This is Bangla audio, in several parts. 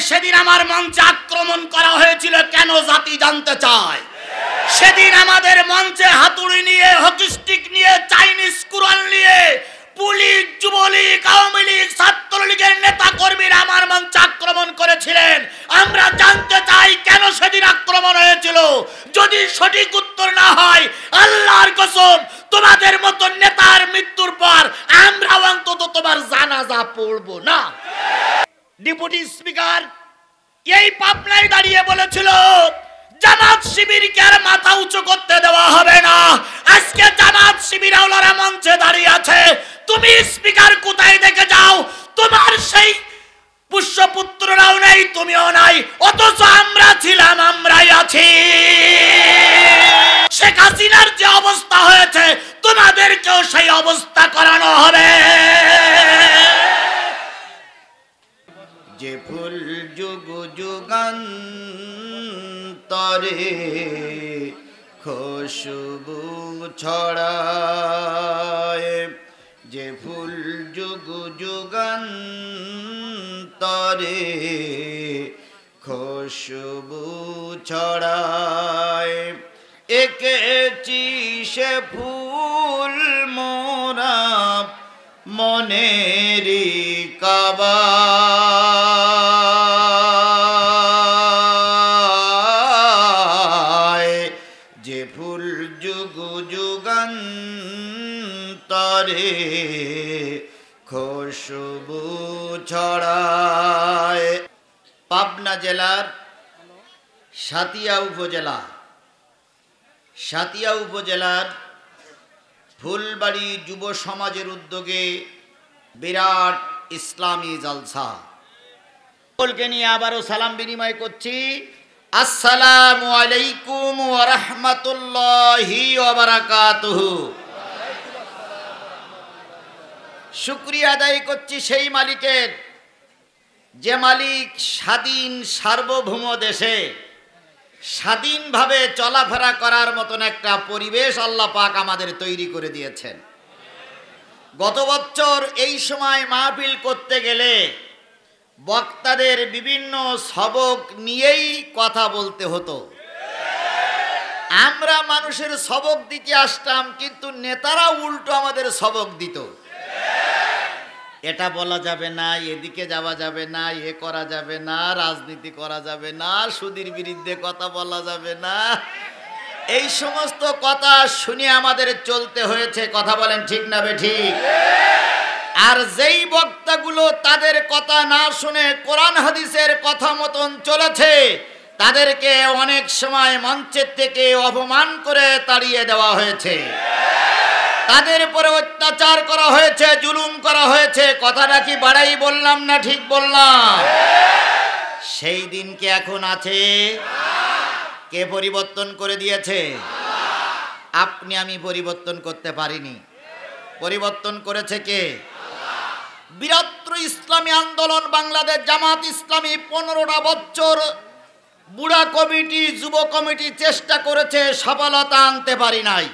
সেদিন আমার মঞ্চে আক্রমণ করা হয়েছিল কেন জাতি জানতে চায়। সেদিন আমাদের মঞ্চে হাতুড়ি নিয়ে, হকি স্টিক নিয়ে, চাইনিজ কুরআন নিয়ে পুলিশ, যুবলীগ, আওয়ামী লীগ, ছাত্রলীগের নেতা কর্মীরা আমার মঞ্চে আক্রমণ করেছিলেন। আমরা জানতে চাই কেন সেদিন আক্রমণ হয়েছিল। যদি সঠিক উত্তর না হয়, আল্লাহর কসম তোমাদের মতো নেতার মৃত্যুর পর আমরা অন্তত তোমার জানাজা পড়ব না। ডেপুটি স্পিকার এই পাবনায় দাঁড়িয়ে বলেছিল জামাত শিবিরকে আর মাথা উঁচু করতে দেওয়া হবে না। আজকে জামাত শিবির আওলারা মঞ্চে দাঁড়িয়ে আছে, তুমি স্পিকার কোথায় দেখে যাও, তোমার সেই পুষ্যপুত্ররাও নেই, তুমিও নাই, অথচ আমরা ছিলাম, আমরাই আছি। শেখ হাসিনার যে অবস্থা হয়েছে তোমাদেরকেও সেই অবস্থা করানো হবে। যে ফুল যুগ যুগান্তরে খুশবু ছড়ায়, যে ফুল যুগ যুগান্তরে খুশবু ছড়ায়, এঁকেছি সে ফুল মোরা মনেরি কাবা, যে ফুল যুগ যুগান্তরে খুশবু ছড়ায়। পাবনা জেলার সাতিয়া উপজেলার ফুলবাড়ি যুব সমাজের উদ্যোগে বিরাট ইসলামী জলসা। সকলকে নিয়ে আবারও সালাম বিনিময় করছি। আসসালামু আলাইকুম ওয়া রাহমাতুল্লাহি ওয়া বারাকাতুহু। শুকরিয়া আদায় করছি সেই মালিকের, যে মালিক স্বাধীন সার্বভৌম দেশে স্বাধীনভাবে চলাফেরা করার মতন একটা পরিবেশ আল্লাহ পাক আমাদের তৈরি করে দিয়েছেন। গত বছর এই সময় মাহফিল করতে গেলে বক্তাদের বিভিন্ন সবক নিয়েই কথা বলতে হতো। আমরা মানুষের সবক দিতে আসতাম, কিন্তু নেতারা উল্টো আমাদের সবক দিত। এটা বলা যাবে না, এদিকে যাওয়া যাবে না, এ করা যাবে না, রাজনীতি করা যাবে না, সুদীর বিরুদ্ধে কথা বলা যাবে না, এই সমস্ত কথা শুনে আমাদের চলতে হয়েছে। কথা বলেন ঠিক না বেঠিক? আর যেই বক্তাগুলো তাদের কথা না শুনে কোরআন হাদিসের কথা মতন চলেছে, তাদেরকে অনেক সময় মঞ্চের থেকে অপমান করে তাড়িয়ে দেওয়া হয়েছে, তাদের উপরে অত্যাচার করা হয়েছে, জুলুম করা হয়েছে। কথাটা কি বাড়াই বললাম না ঠিক বললাম? সেই দিন কি এখন আছে? কে পরিবর্তন করে দিয়েছে? আপনি আমি পরিবর্তন করতে পারিনি, পরিবর্তন করেছে কে? বৃহত্তর ইসলামী আন্দোলন বাংলাদেশ জামাত ইসলামী 15টা বছর বুড়া কমিটি, যুব কমিটি চেষ্টা করেছে, সফলতা আনতে পারি নাই।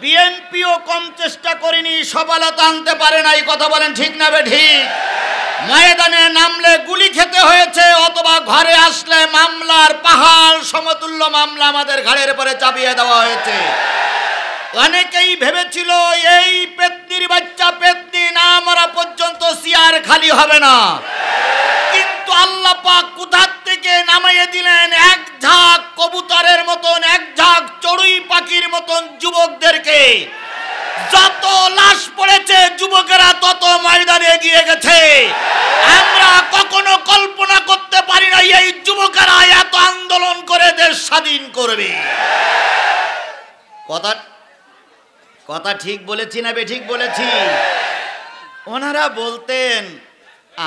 বিএনপিও কম চেষ্টা করেনি, সফলতা আনতে পারে নাই। কথা বলেন ঠিক না বেঠিক? ময়দানে নামলে গুলি খেতে হয়েছে, অথবা ঘরে আসলে মামলার পাহাড় সমতুল্য মামলা আমাদের ঘাড়ের পরে চাপিয়ে দেওয়া হয়েছে। অনেকেই ভেবেছিল এই পেতনির বাচ্চা পেতনি না মরা পর্যন্ত চেয়ার খালি হবে না, কিন্তু আল্লাহ পাক কোথার থেকে নামিয়ে দিলেন এক ঝাঁক কবুতরের মতন, এক ঝাঁক চড়ুই পাখির মতন যুবকদেরকে। যত লাশ পড়েছে যুবকেরা তত ময়দানে এগিয়ে গেছে। আমরা কখনো কল্পনা করতে পারি না এই যুবকেরা এত আন্দোলন করে দেশ স্বাধীন করবে। কথা ঠিক বলেছি না বেঠিক বলেছি? ওনারা বলতেন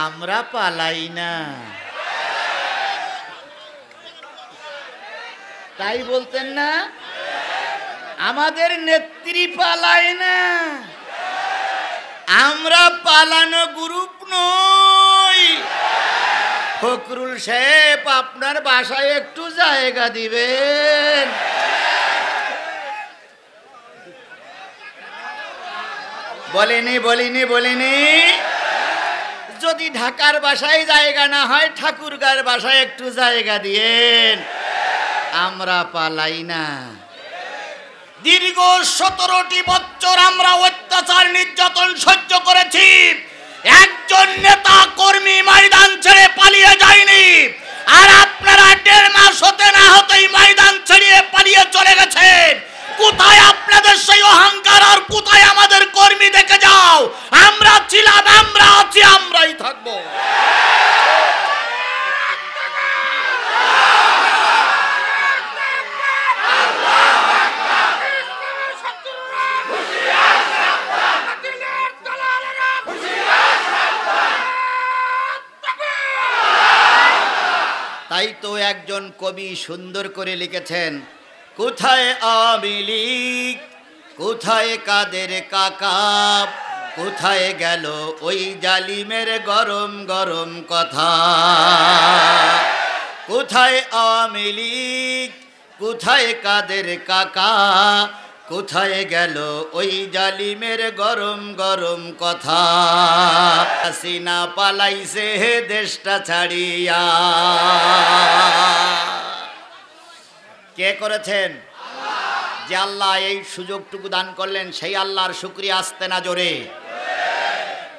আমরা পালাই না, তাই বলতেন না? আমাদের নেত্রী পালায় না, আমরা পালানো গ্রুপ নই। ফখরুল সাহেব আপনার বাসায় একটু জায়গা দিবেন? বলেনি? যদি ঢাকার বাসায় জায়গা না হয় ঠাকুরগাঁর বাসায় একটু জায়গা দিয়েন, আমরা পালাই না। দীর্ঘ 17টি বছর আমরা অত্যাচার নির্যাতন সহ্য করেছি, একজন নেতা কর্মী ময়দান ছেড়ে পালিয়ে যায়নি। আর আপনারা 1.5 মাস হতে না হতেই ময়দান ছেড়ে পালিয়ে চলে গেছেন। কোথায় আপনাদের সেই অহংকার, আর কোথায় আমাদের কর্মী? দেখে যাও, আমরা ছিলাম, আমরা আছি, আমরাই থাকবো। তাই তো একজন কবি সুন্দর করে লিখেছেন, কোথায় আওয়ামী লীগ, কোথায় কাদের কাকা, কোথায় গেল ওই জালিমের গরম গরম কথা। কোথায় আওয়ামী লীগ, কোথায় কাদের কাকা, কোথায় গেল ওই জালিমের গরম গরম কথা। হাসিনা পালাইছে হে দেশটা ছাড়িয়া। কে করেছেন? যে আল্লাহ এই সুযোগটুকু দান করলেন, সেই আল্লাহর শুকরিয়া আসতে না জোরে।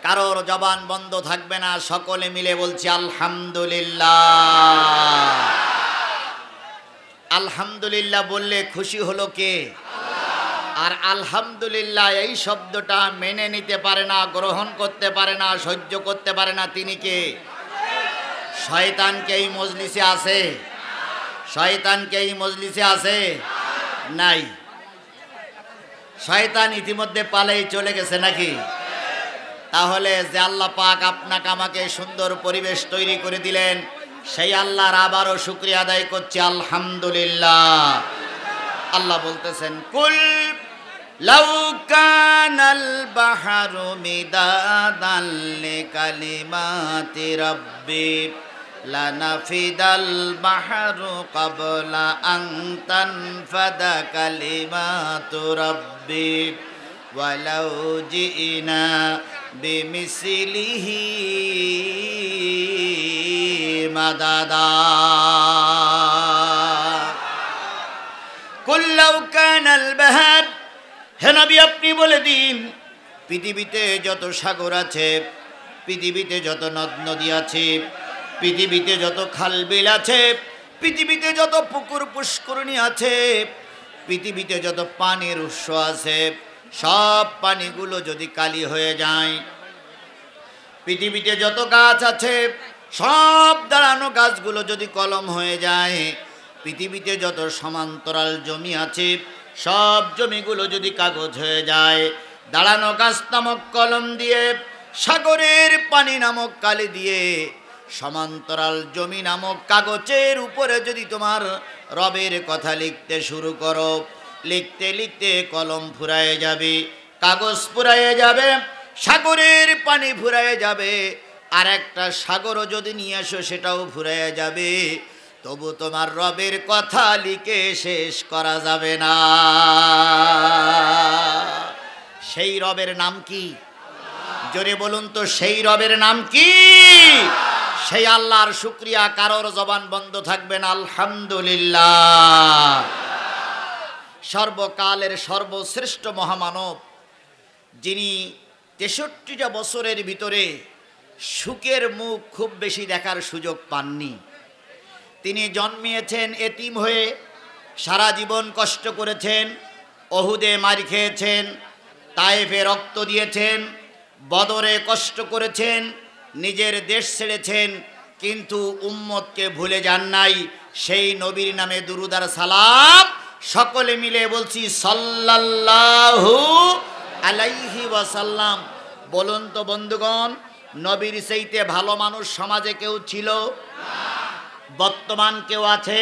কারোর জবান বন্ধ থাকবে না, সকলে মিলে বলছি আলহামদুলিল্লাহ। আলহামদুলিল্লাহ বললে খুশি হলো কে? আর আলহামদুলিল্লাহ এই শব্দটা মেনে নিতে পারে না, গ্রহণ করতে পারে না, সহ্য করতে পারে না, তিনি কে? শয়তান কে এই মজলিসে আছে? শয়তান কে এই মজলিসে আছে? নাই। শয়তান ইতিমধ্যে পালেই চলে গেছে নাকি? তাহলে যে আল্লাহ পাক আপনাকে আমাকে সুন্দর পরিবেশ তৈরি করে দিলেন, সেই আল্লাহর আবারও শুকরিয়া আদায় করছি আলহামদুলিল্লাহ। আল্লাহ বলতেছেন, কুল লাউ কানাল বাহরু মিদাদান লিকালিমাতি রাব্বি লানাফিদাল বাহরু ক্বাবলা আন তানফাদা কালিমাতু রাব্বি ওয়ালাউ জিনা বিমিসলিহি মাদাদা। কুল লাউ কানাল বাহর, হে নবী আপনি বলে দিন, পৃথিবীতে যত সাগর আছে, পৃথিবীতে যত নদ নদী আছে, পৃথিবীতে যত খাল বিল আছে, পৃথিবীতে যত পুকুর পুষ্করণী আছে, পৃথিবীতে যত পানির উৎস আছে, সব পানিগুলো যদি কালি হয়ে যায়, পৃথিবীতে যত গাছ আছে সব দাঁড়ানো গাছগুলো যদি কলম হয়ে যায়, পৃথিবীতে যত সমান্তরাল জমি আছে সব জমিগুলো যদি কাগজ হয়ে যায়, দাঁড়ানো গাছ নামক কলম দিয়ে, সাগরের পানি নামক কালি দিয়ে, সমান্তরাল জমি নামক কাগজের উপরে যদি তোমার রবের কথা লিখতে শুরু করো, লিখতে লিখতে কলম ফুরায়ে যাবে, কাগজ ফুরায়ে যাবে, সাগরের পানি ফুরায়ে যাবে, আর একটা সাগরও যদি নিয়ে আসো সেটাও ফুরায়ে যাবে, তবু তোমার রবের কথা লিখে শেষ করা যাবে না। সেই রবের নাম কি? জোরে বলুন তো, সেই রবের নাম কি? সেই আল্লাহর শুকরিয়া কারোর জবান বন্ধ থাকবে না আলহামদুলিল্লাহ। সর্বকালের সর্বশ্রেষ্ঠ মহামানব, যিনি 63টা বছরের ভিতরে সুখের মুখ খুব বেশি দেখার সুযোগ পাননি, তিনি জন্মিয়েছেন এতিম হয়ে, সারা জীবন কষ্ট করেছেন, অহুদে মার খেয়েছেন, তায়েফে রক্ত দিয়েছেন, বদরে কষ্ট করেছেন, নিজের দেশ ছেড়েছেন, কিন্তু উম্মতকে ভুলে যান নাই। সেই নবীর নামে দুরূদ আর সালাম সকলে মিলে বলছি সাল্লাল্লাহু আলাইহি ওয়াসাল্লাম। বলুন তো বন্ধুগণ, নবীর চাইতে ভালো মানুষ সমাজে কেউ ছিল? বর্তমান কেউ আছে?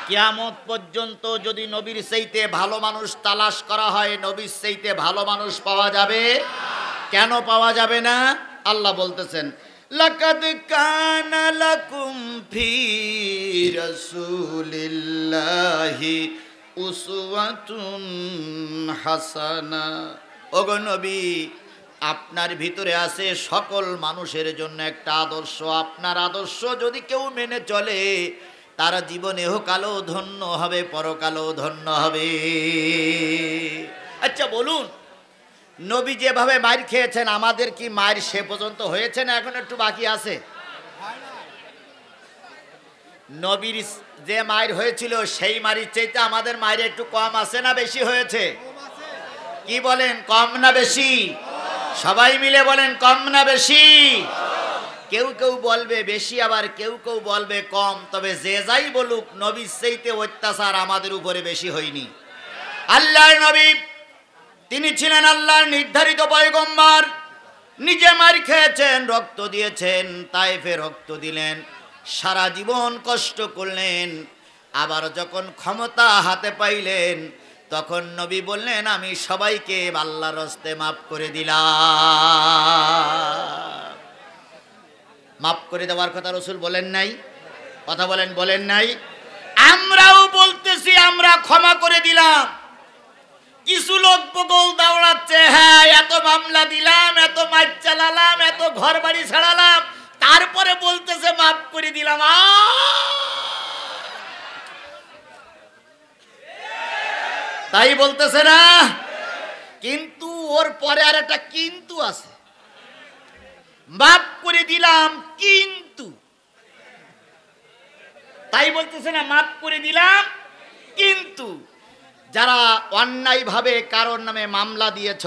কিয়ামত পর্যন্ত যদি নবীর চাইতে ভালো মানুষ তালাশ করা হয়, নবীর চাইতে ভালো মানুষ পাওয়া যাবে? কেন পাওয়া যাবে না? আল্লাহ বলতেছেন, লাকাদ কানা লাকুম ফি রাসূলিল্লাহি উসওয়াতুন হাসানা। ওগো নবী, আপনার ভিতরে আছে সকল মানুষের জন্য একটা আদর্শ। আপনার আদর্শ যদি কেউ মেনে চলে, তারা জীবনে ইহকালও ধন্য হবে, পরকালও ধন্য হবে। আচ্ছা বলুন, নবী যেভাবে মার খেয়েছেন, আমাদের কি মার সে পর্যন্ত হয়েছে না এখন একটু বাকি আছে? নবীর যে মার হয়েছিল সেই মারির চাইতে আমাদের মায়ের একটু কম আছে না বেশি হয়েছে? কি বলেন, কম না বেশি? সবাই মিলে বলেন, কম না বেশি? কেউ কেউ বলবে বেশি, আবার কেউ কেউ বলবে কম। তবে যে যাই বলুক, নবীর চাইতে অত্যাচার আমাদের উপরে বেশি হয়নি। আল্লাহর নবী, তিনি ছিলেন আল্লাহর নির্ধারিত পয়গম্বর। নিজে মার খেয়েছেন, রক্ত দিয়েছেন, তায়েফে রক্ত দিলেন, সারা জীবন কষ্ট করলেন। আবার যখন ক্ষমতা হাতে পাইলেন, তখন নবী বললেন, আমি সবাইকে আল্লাহর রাস্তায় মাফ করে দিলাম। মাফ করে দেওয়ার কথা রাসূল বলেন নাই? কথা বলেন, বলেন নাই? আমরাও বলতেছি, আমরা ক্ষমা করে দিলাম। কিছু লোক বগল দাওড়াচ্ছে, হ্যাঁ এত মামলা দিলাম, এত মার চালালাম, এত ঘর বাড়ি ছাড়ালাম, তারপরে বলতেছে মাফ করে দিলাম। তাই বলতেছে না? কিন্তু ওর পরে আর একটা কিন্তু আছে। মাফ করে দিলাম কিন্তু, তাই বলতেছে না, মাফ করে দিলাম কিন্তু যারা অন্যায়ভাবে কারোর নামে মামলা দিয়েছ,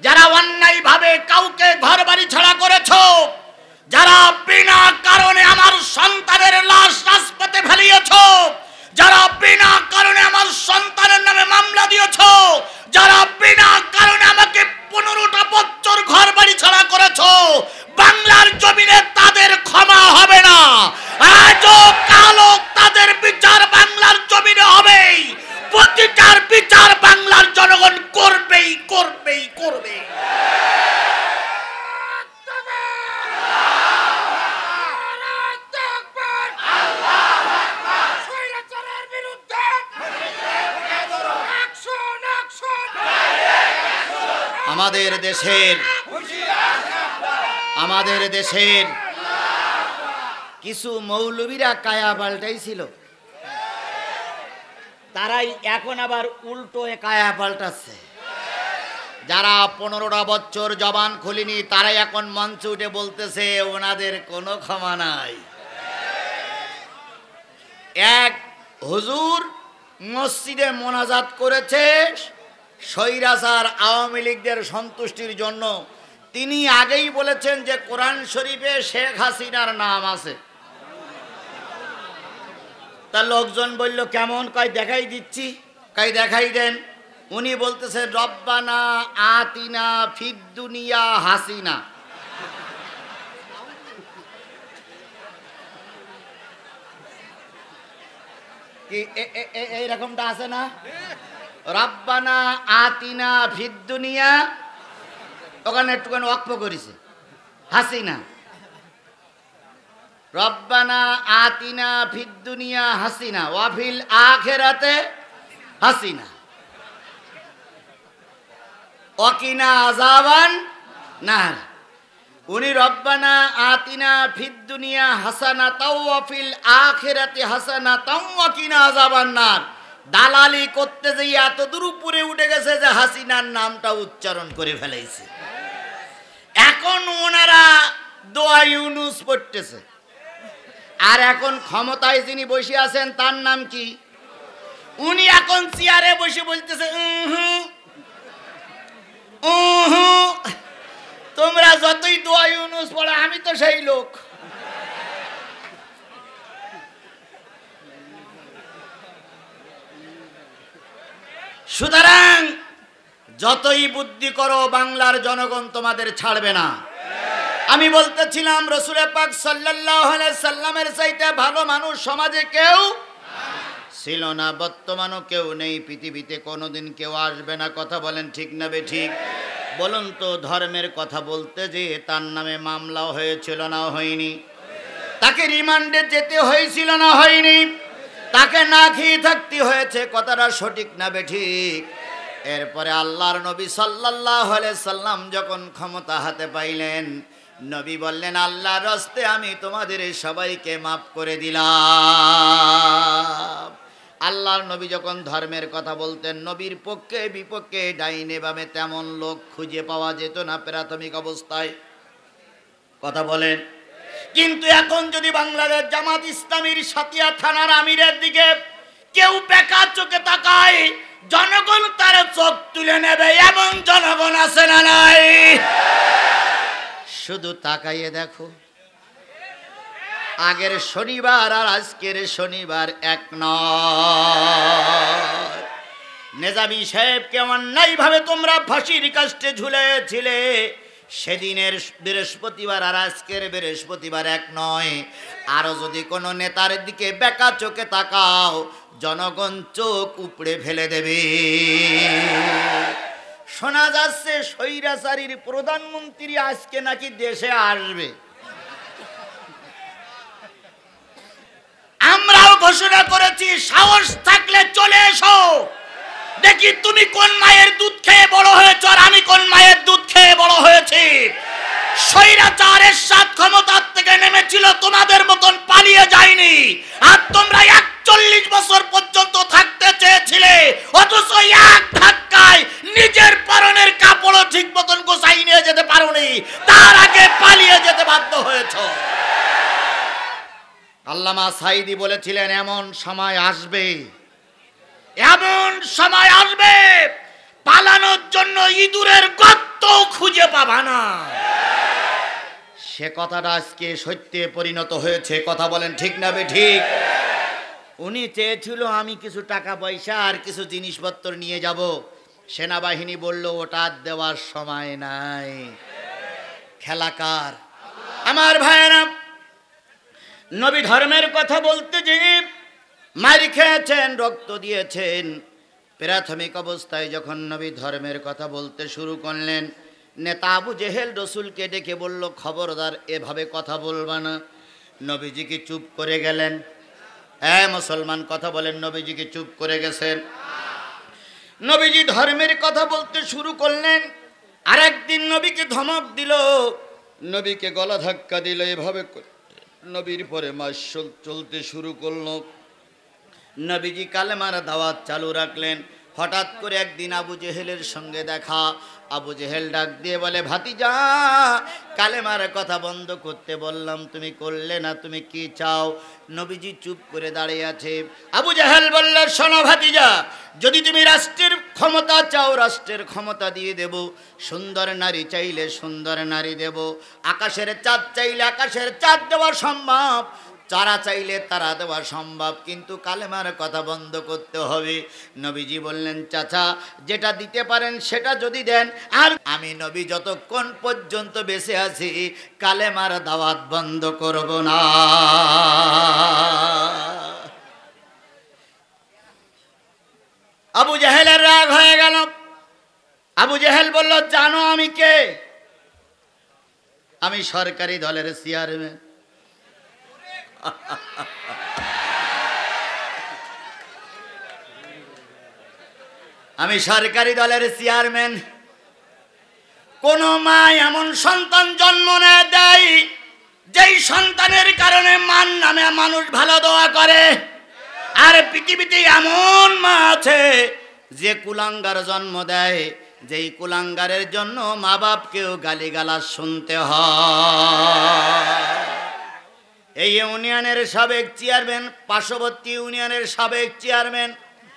যারা অন্যায়ভাবে কাউকে ঘর বাড়ি ছাড়া করেছ, যারা বিনা কারণে আমার সন্তানের লাশ রাজপথে ফেলিয়েছ, যারা বিনা কারণে আমার সন্তানের নামে মামলা দিয়েছ, যারা বিনা কারণে আমাকে 15টা বছর ঘর বাড়ি ছাড়া করেছ, বাংলার জমিনে তাদের ক্ষমা হবে না। আজও কালো তাদের বিচার বাংলার জমিনে হবেই। প্রতিটার বিচার বাংলার জনগণ করবেই, করবেই, করবে। আমাদের দেশের কিছু মৌলবীরা কায়া পাল্টাইছিল, তারাই এখন আবার উল্টো কায়া পাল্টাচ্ছে। যারা 15টা বছর জবান খুলিনি, তারাই এখন মঞ্চে উঠে বলতেছে ওনাদের কোনো ক্ষমা নাই। এক হুজুর মসজিদে মোনাজাত করেছে স্বৈরাচার আওয়ামী লীগদের সন্তুষ্টির জন্য। তিনি আগেই বলেছেন যে কোরআন শরীফে শেখ হাসিনার নাম আছে। তা লোকজন বলল কেমন? কয় দেখাই দিচ্ছি। কয় দেখাই দেন। উনি বলতেছে রব্বানা আতিনা ফিদ দুনিয়া হাসিনা। কি এইরকমটা আছে না? রব্বানা আতিনা ফিদ দুনিয়া, ওখানে একটুখানি ওয়াকফ করেছে হাসিনা। রব্বানা আতিনা ফিদ দুনিয়া হাসিনা ওয়াফিল আখিরাতে হাসিনা ওয়াকিনা আযাবান নার। উনি রব্বানা আতিনা ফিদ দুনিয়া হাসানাতাও ওয়াফিল আখিরাতি হাসানাতাও ওয়াকিনা আযাবান নার। দালালি করতে যেয়ে এত দূর উপরে উঠে গেছে যে হাসিনার নামটা উচ্চারণ করে ফেলেছে। এখন ওনারা দোয়া ইউনুস পড়তেছে। আর এখন ক্ষমতায় যিনি বসে আছেন তার নাম কি? উনি এখন চেয়ারে বসে বলতেছে তোমরা যতই দোয়া ইউনুস পড়ো, আমি তো সেই লোক। সুতরাং যতই বুদ্ধি করো, বাংলার জনগণ তোমাদের ছাড়বে না। আমি বলতেছিলাম রাসূল পাক সাল্লাল্লাহু আলাইহি সাল্লামের চাইতে ভালো মানুষ সমাজে কেউ ছিল না, বর্তমানও কেউ নেই, পৃথিবীতে কোনোদিন কেউ আসবে না। কথা বলেন ঠিক না বেঠিক? বলুন তো, ধর্মের কথা বলতে যে তার নামে মামলাও হয়েছিল না হয়নি? তাকে রিমান্ডে যেতে হয়েছিল না হয়নি? তাকে না খেয়ে থাকতে হয়েছে। কথাটা সঠিক না বেঠিক? এরপরে আল্লাহর নবী সাল্লাল্লাহু আলাইহি সাল্লাম যখন ক্ষমতা হাতে পাইলেন, নবী বললেন, আল্লাহর রাস্তে আমি তোমাদের সবাইকে মাফ করে দিলাম। আল্লাহর নবী যখন ধর্মের কথা বলতেন, নবীর পক্ষে বিপক্ষে ডাইনে বামে তেমন লোক খুঁজে পাওয়া যেত না প্রাথমিক অবস্থায়। কথা বলেন। কিন্তু এখন যদি বাংলাদেশ জামাত ইসলামীর সাতিয়া থানার আমিরের দিকে কেউ বেকার চোখে তাকায়, জনগণ তার চোখ তুলে নেবে, এমন জনগণ আছে না নাই? শুধু তাকাইয়ে দেখো, আগের শনিবার আর আজকের শনিবার এক নয়। নেজামী সাহেবকে অন্যায়ভাবে তোমরা ফাঁসির কাস্টে ঝুলেছিলে, সেদিনের বৃহস্পতিবার আর আজকের বৃহস্পতিবার এক নয়। আরো যদি কোনো নেতার দিকে বেকা চোখে তাকাও, জনগণ চোখ উপড়ে ফেলে দেবে। শোনা যাচ্ছে স্বৈরাচারীর প্রধানমন্ত্রী আজকে নাকি দেশে আসবে। আমরাও ঘোষণা করেছি, সাহস থাকলে চলে এসো, দেখি তুমি কোন মায়ের দুধ খেয়ে বড় হয়েছ আর আমি কোন মায়ের দুধ খেয়ে বড় হয়েছি। স্বৈরাচার এরশাদ ক্ষমতার থেকে নেমেছিল, তোমাদের মতন পালিয়ে যায়নি। আর তোমরা 41 বছর পর্যন্ত থাকতে চেয়েছিলে, অথচ এক ধাক্কায় নিজের পরনের কাপড়ও ঠিক মতন গোছাই নিয়ে যেতে পারোনি, তার আগে পালিয়ে যেতে বাধ্য হয়েছ। আল্লামা সাঈদী বলেছিলেন, এমন সময় আসবে, এমন সময় আসবে, পালানোর জন্য ইঁদুরের গর্ত খুঁজে পাবা না। সে কথাটা আজকে সত্যে পরিণত হয়েছে। কথা বলেন ঠিক না বেঠিক? উনি চেয়েছিল আমি কিছু টাকা পয়সা আর কিছু জিনিসপত্র নিয়ে যাব, সেনাবাহিনী বলল ওটা দেওয়ার সময় নাই। খেলাকার আমার ভাইয়েরা, নবী ধর্মের কথা বলতে যে মার খেয়েছেন, রক্ত দিয়েছেন, প্রাথমিক অবস্থায় যখন নবী ধর্মের কথা বলতে শুরু করলেন, নেতা আবু জেহেল রসুলকে ডেকে বলল, খবরদার এভাবে কথা বলবা না। নবীজিকে চুপ করে গেলেন। মুসলমান কথা বলেন, নবীজিকে চুপ করে গেছেন। নবীজি ধর্মের কথা বলতে শুরু করলেন, আর একদিন নবীকে ধমক দিল, নবীকে গলা ধাক্কা দিল, এভাবে নবীর পরে মাস চলতে শুরু করলো। নবীজি কালেমার দাওয়াত চালু রাখলেন। হঠাৎ করে একদিন আবু জেহেলের সঙ্গে দেখা। আবু জেহেল ডাক দিয়ে বলে, ভাতিজা, কালেমার কথা বন্ধ করতে বললাম, তুমি করলে না, তুমি কি চাও? নবীজি চুপ করে দাঁড়িয়ে আছে। আবু জেহেল বলল, শোনো ভাতিজা, যদি তুমি রাষ্ট্রের ক্ষমতা চাও, রাষ্ট্রের ক্ষমতা দিয়ে দেব। সুন্দর নারী চাইলে সুন্দর নারী দেব। আকাশের চাঁদ চাইলে আকাশের চাঁদ দেওয়া সম্ভব, তারা চাইলে তারা দেওয়া সম্ভব, কিন্তু কালেমার কথা বন্ধ করতে হবে। নবীজি বললেন, চাচা, যেটা দিতে পারেন সেটা যদি দেন, আর আমি নবী যতক্ষণ পর্যন্ত বেঁচে আছি কালেমার দাওয়াত বন্ধ করব না। আবু জেহেলের রাগ হয়ে গেল। আবু জেহেল বলল, জানো আমি কে? আমি সরকারি দলের চেয়ারম্যান। আমি সরকারি দলের চেয়ারম্যান। কোন মা এমন সন্তান জন্ম দেয় যেই সন্তানের কারণে মান নামে মানুষ ভালো দোয়া করে, আর পৃথিবীতে এমন মা আছে যে কুলাঙ্গার জন্ম দেয়, যেই কুলাঙ্গারের জন্য মা বাপকেও গালিগালাজ শুনতে হয়। এই ইউনিয়নের সাবেক চেয়ারম্যান, পার্শ্ববর্তী ইউনিয়নের সাবেক চেয়ারম্যান,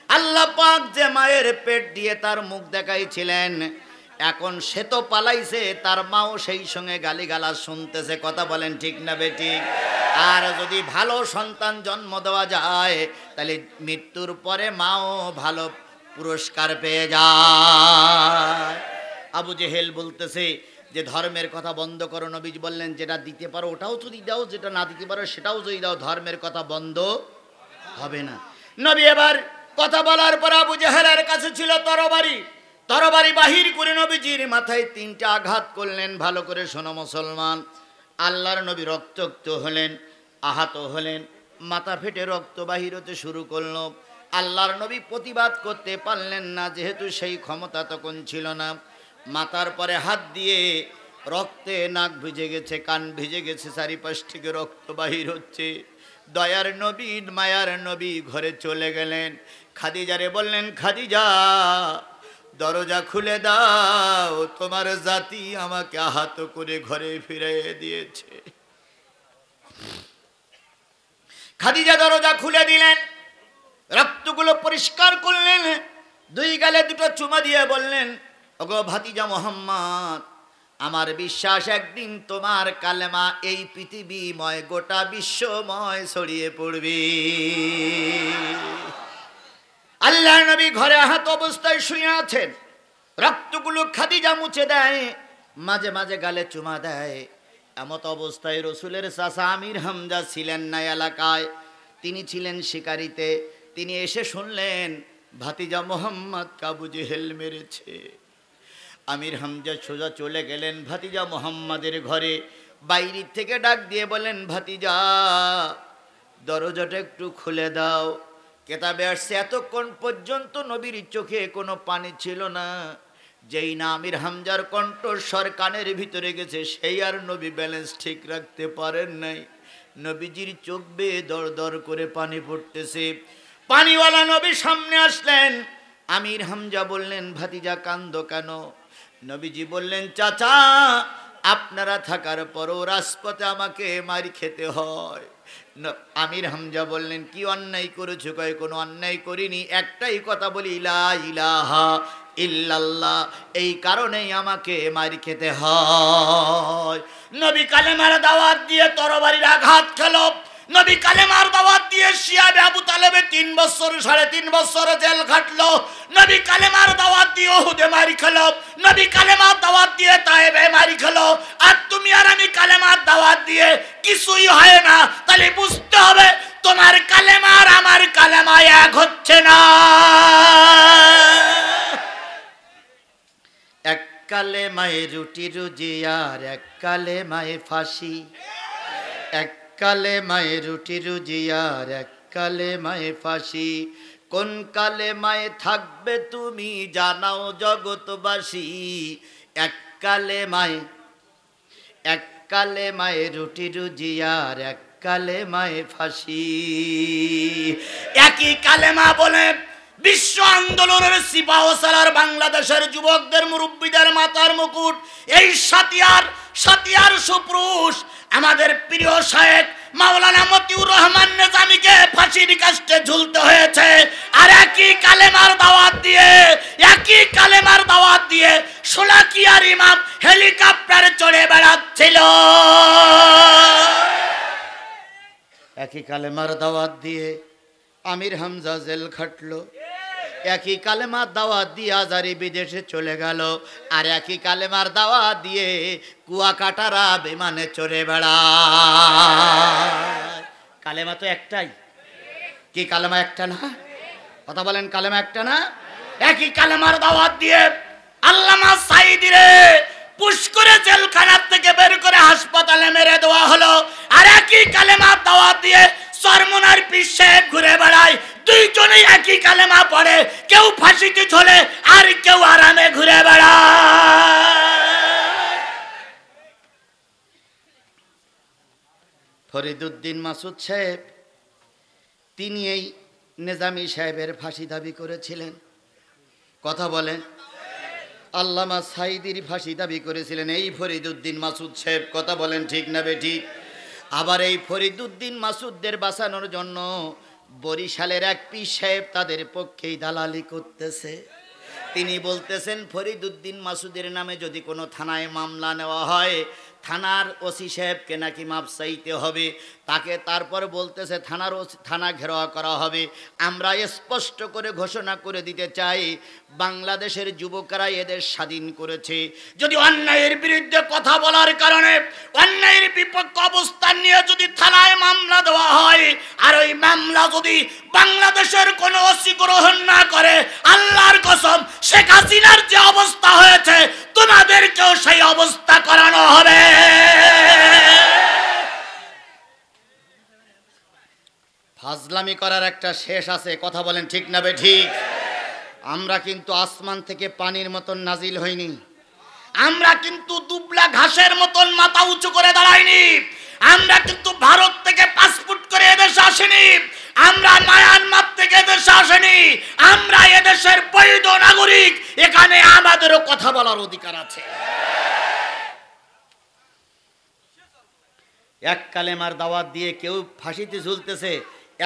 আল্লাহ পাক যে মায়ের পেট দিয়ে তার মুখ দেখাইছিলেন, এখন সে তো পালাইছে, তার মাও সেই সঙ্গে গালিগালাজ শুনতেছে। কথা বলেন ঠিক না বেঠিক? আর যদি ভালো সন্তান জন্ম দেওয়া যায়, তাহলে মৃত্যুর পরে মাও ভালো পুরস্কার পেয়ে যায়। আবু জেহেল বলতেছে যে ধর্মের কথা বন্ধ করো। নবী বললেন, যেটা দিতে পারো ওটাও যদি দাও, যেটা না দিতে পারো সেটাও যদি দাও, ধর্মের কথা বন্ধ হবে না। নবী এবার কথা বলার পর আবু জেহেলের কাছে ছিল তরবারি। তরবারি বাহির করে নবীজির মাথায় 3টা আঘাত করলেন। ভালো করে শোনো মুসলমান, আল্লাহর নবী রক্তাক্ত হলেন, আহত হলেন, মাথা ফেটে রক্ত বাহির হতে শুরু করলো। আল্লাহর নবী প্রতিবাদ করতে পারলেন না, যেহেতু সেই ক্ষমতা তখন ছিল না। মাথার পরে হাত দিয়ে রক্তে নাক ভিজে গেছে, কান ভিজে গেছে, চারিপাশ থেকে রক্ত বাহির হচ্ছে। দয়ার নবী, মায়ার নবী ঘরে চলে গেলেন। খাদিজারে বললেন, খাদিজা দরজা খুলে দাও, তোমার জাতি আমাকে আহত করে ঘরে ফিরিয়ে দিয়েছে। খাদিজা দরজা খুলে দিলেন, রক্তগুলো পরিষ্কার করলেন, দুই গালে দুটো চুমা দিয়ে বললেন, ওগো ভাতিজা মোহাম্মদ, আমার বিশ্বাস একদিন তোমার কালেমা এই পৃথিবীময় গোটা বিশ্বময় ছড়িয়ে পড়বে। আল্লাহর নবী ঘরে আহত অবস্থায় শুয়ে আছেন, রক্তগুলো খাদিজা মুছে দেয়, মাঝে মাঝে গালে চুমা দেয়। এমত অবস্থায় রসুলের চাচা আমির হামজা ছিলেন না এলাকায়, তিনি ছিলেন শিকারিতে। তিনি এসে শুনলেন ভাতিজা মোহাম্মদ আবু জেহেল মেরেছে। আমির হামজা সোজা চলে গেলেন ভাতিজা মোহাম্মদের ঘরে, বাইরে থেকে ডাক দিয়ে বলেন, ভাতিজা দরজাটা একটু খুলে দাও। কেতাবে আসছে এতক্ষণ পর্যন্ত নবীর চোখে কোনো পানি ছিল না। যেই না আমির হামজার কণ্ঠস্বর কানের ভিতরে গেছে, সেই আর নবী ব্যালেন্স ঠিক রাখতে পারেন নাই। নবীজির চোখ বেয়ে দর দর করে পানি পড়তেছে। পানিওয়ালা নবী সামনে আসলেন। আমির হামজা বললেন, ভাতিজা কান্দো কেন? নবীজি বললেন, চাচা আপনারা থাকার পরও রাজপথে আমাকে মার খেতে হয়। আমির হামজা বললেন, কি অন্যায় করেছো? কয় কোনো অন্যায় করিনি, একটাই কথা বলি, লা ইলাহা ইল্লাল্লাহ, এই কারণেই আমাকে মার খেতে হয়। নবী কালেমার দাওয়াত দিয়ে তরবারির আঘাত খেলো। নবী কালেমার দাওয়াত দিয়ে শিয়াবে আবু তালেবে 3 বছর 3.5 বছর জেল খাটলো। নবী কালেমার দাওয়াত দিয়ে উহুদে মারি খেলো। নবী কালেমার দাওয়াত দিয়ে তায়েবে মারি খেলো। আর তুমি আর আমি কালেমার দাওয়াত দিয়ে কিছুই হয় না, তাহলে বুঝতে হবে তোমার কালেমা আর আমার কালেমা এক হচ্ছে না। এক কালেমায় রুটি রুজি আর এক কালেমায় ফাঁসি, এক কালেমায় রুটি রুজি আর এক কালেমায় ফাঁসি। কোন কালেমায় থাকবে তুমি জানাও জগৎবাসী। এক কালেমায় রুটি রুজি আর এক কালেমায় ফাঁসি। একই কালেমা বলে বিশ্ব আন্দোলনের সিপাহসালার বাংলাদেশের যুবকদের মুরব্বীদের মাথার মুকুট, এই সাতিয়ার সুপুরুষ আমাদের প্রিয় শায়েখ মাওলানা মতিউর রহমান নিজামীকে ফাঁসির কাস্টে ঝুলতে হয়েছে। আর একই কালেমার দাওয়াত দিয়ে শোলাকিয়ার ইমাম হেলিকপ্টারে চড়ে বেড়াচ্ছিল। একই কালেমার দাওয়াত দিয়ে আমির হামজা জেল খাটলো। একই কালেমার দাওয়াত দিয়ে আজারি বিদেশে চলে গেল। আর একই কালেমার দাওয়াত দিয়ে কুয়াকাটারা বিমানে চড়ে বেড়ায়। কালেমা তো একটাই, কি কালেমা একটা না? কথা বলেন, কালেমা একটা না? একই কালেমার দাওয়াত দিয়ে আল্লামা সাঈদীরে পুষ্করে জেলখানার থেকে বের করে হাসপাতালে মেরে দেওয়া হলো। আর একই কালেমার দাওয়াত দিয়ে চরমনার পীর সাহেব ঘুরে বেড়ায়। দুইজনেই একই কালেমা পড়ে, কেউ ফাঁসিতে ঝোলে আর কেউ আরামে ঘুরে বেড়ায়। ফরিদউদ্দিন মাসুদ সাহেব, তিনি এই নিজামী সাহেবের ফাঁসি দাবি করেছিলেন। কথা বলেন, আল্লামা সাঈদীর ফাঁসি দাবি করেছিলেন এই ফরিদউদ্দিন মাসুদ সাহেব। কথা বলেন, ঠিক না বেঠিক? আবার এই ফরিদউদ্দিন মাসুদদের বাঁচানোর জন্য বরিশালের এক পীর সাহেব তাদের পক্ষেই দালালি করতেছে। তিনি বলতেছেন ফরিদউদ্দিন মাসুদের নামে যদি কোনো থানায় মামলা নেওয়া হয়, থানার ওসি সাহেবকে নাকি মাপ চাইতে হবে। তাকে তারপর বলতেছে থানা ঘেরাও করা হবে। আমরা স্পষ্ট করে ঘোষণা করে দিতে চাই, বাংলাদেশের যুবকরা এদের স্বাধীন করেছে। যদি অন্যায়ের বিরুদ্ধে কথা বলার কারণে, অন্যায়ের বিপক্ষে অবস্থান নিয়ে যদি থানায় মামলা দেওয়া হয়, আর ওই মামলা যদি বাংলাদেশের কোনো ওসি গ্রহণ না করে, আল্লাহর কসম শেখ হাসিনার যে অবস্থা হয়েছে তোমাদেরকেও সেই অবস্থা করানো হবে। ফাজলামি করার একটা শেষ আছে, কথা বলেন ঠিক না বে ঠিক? আমরা কিন্তু আসমান থেকে পানির মতন নাজিল হইনি, আমরা কিন্তু দুবলা ঘাসের মতন মাথা উঁচু করে দাঁড়াইনি, আমরা কিন্তু ভারত থেকে পাসপোর্ট করে এদেশে আসিনি, আমরা মায়ানমার থেকে এদেশে আসিনি, আমরা এদেশের বৈধ নাগরিক, এখানে আমাদেরও কথা বলার অধিকার আছে। এক কালেমার দাওয়াত দিয়ে কেউ ফাঁসিতে ঝুলতেছে,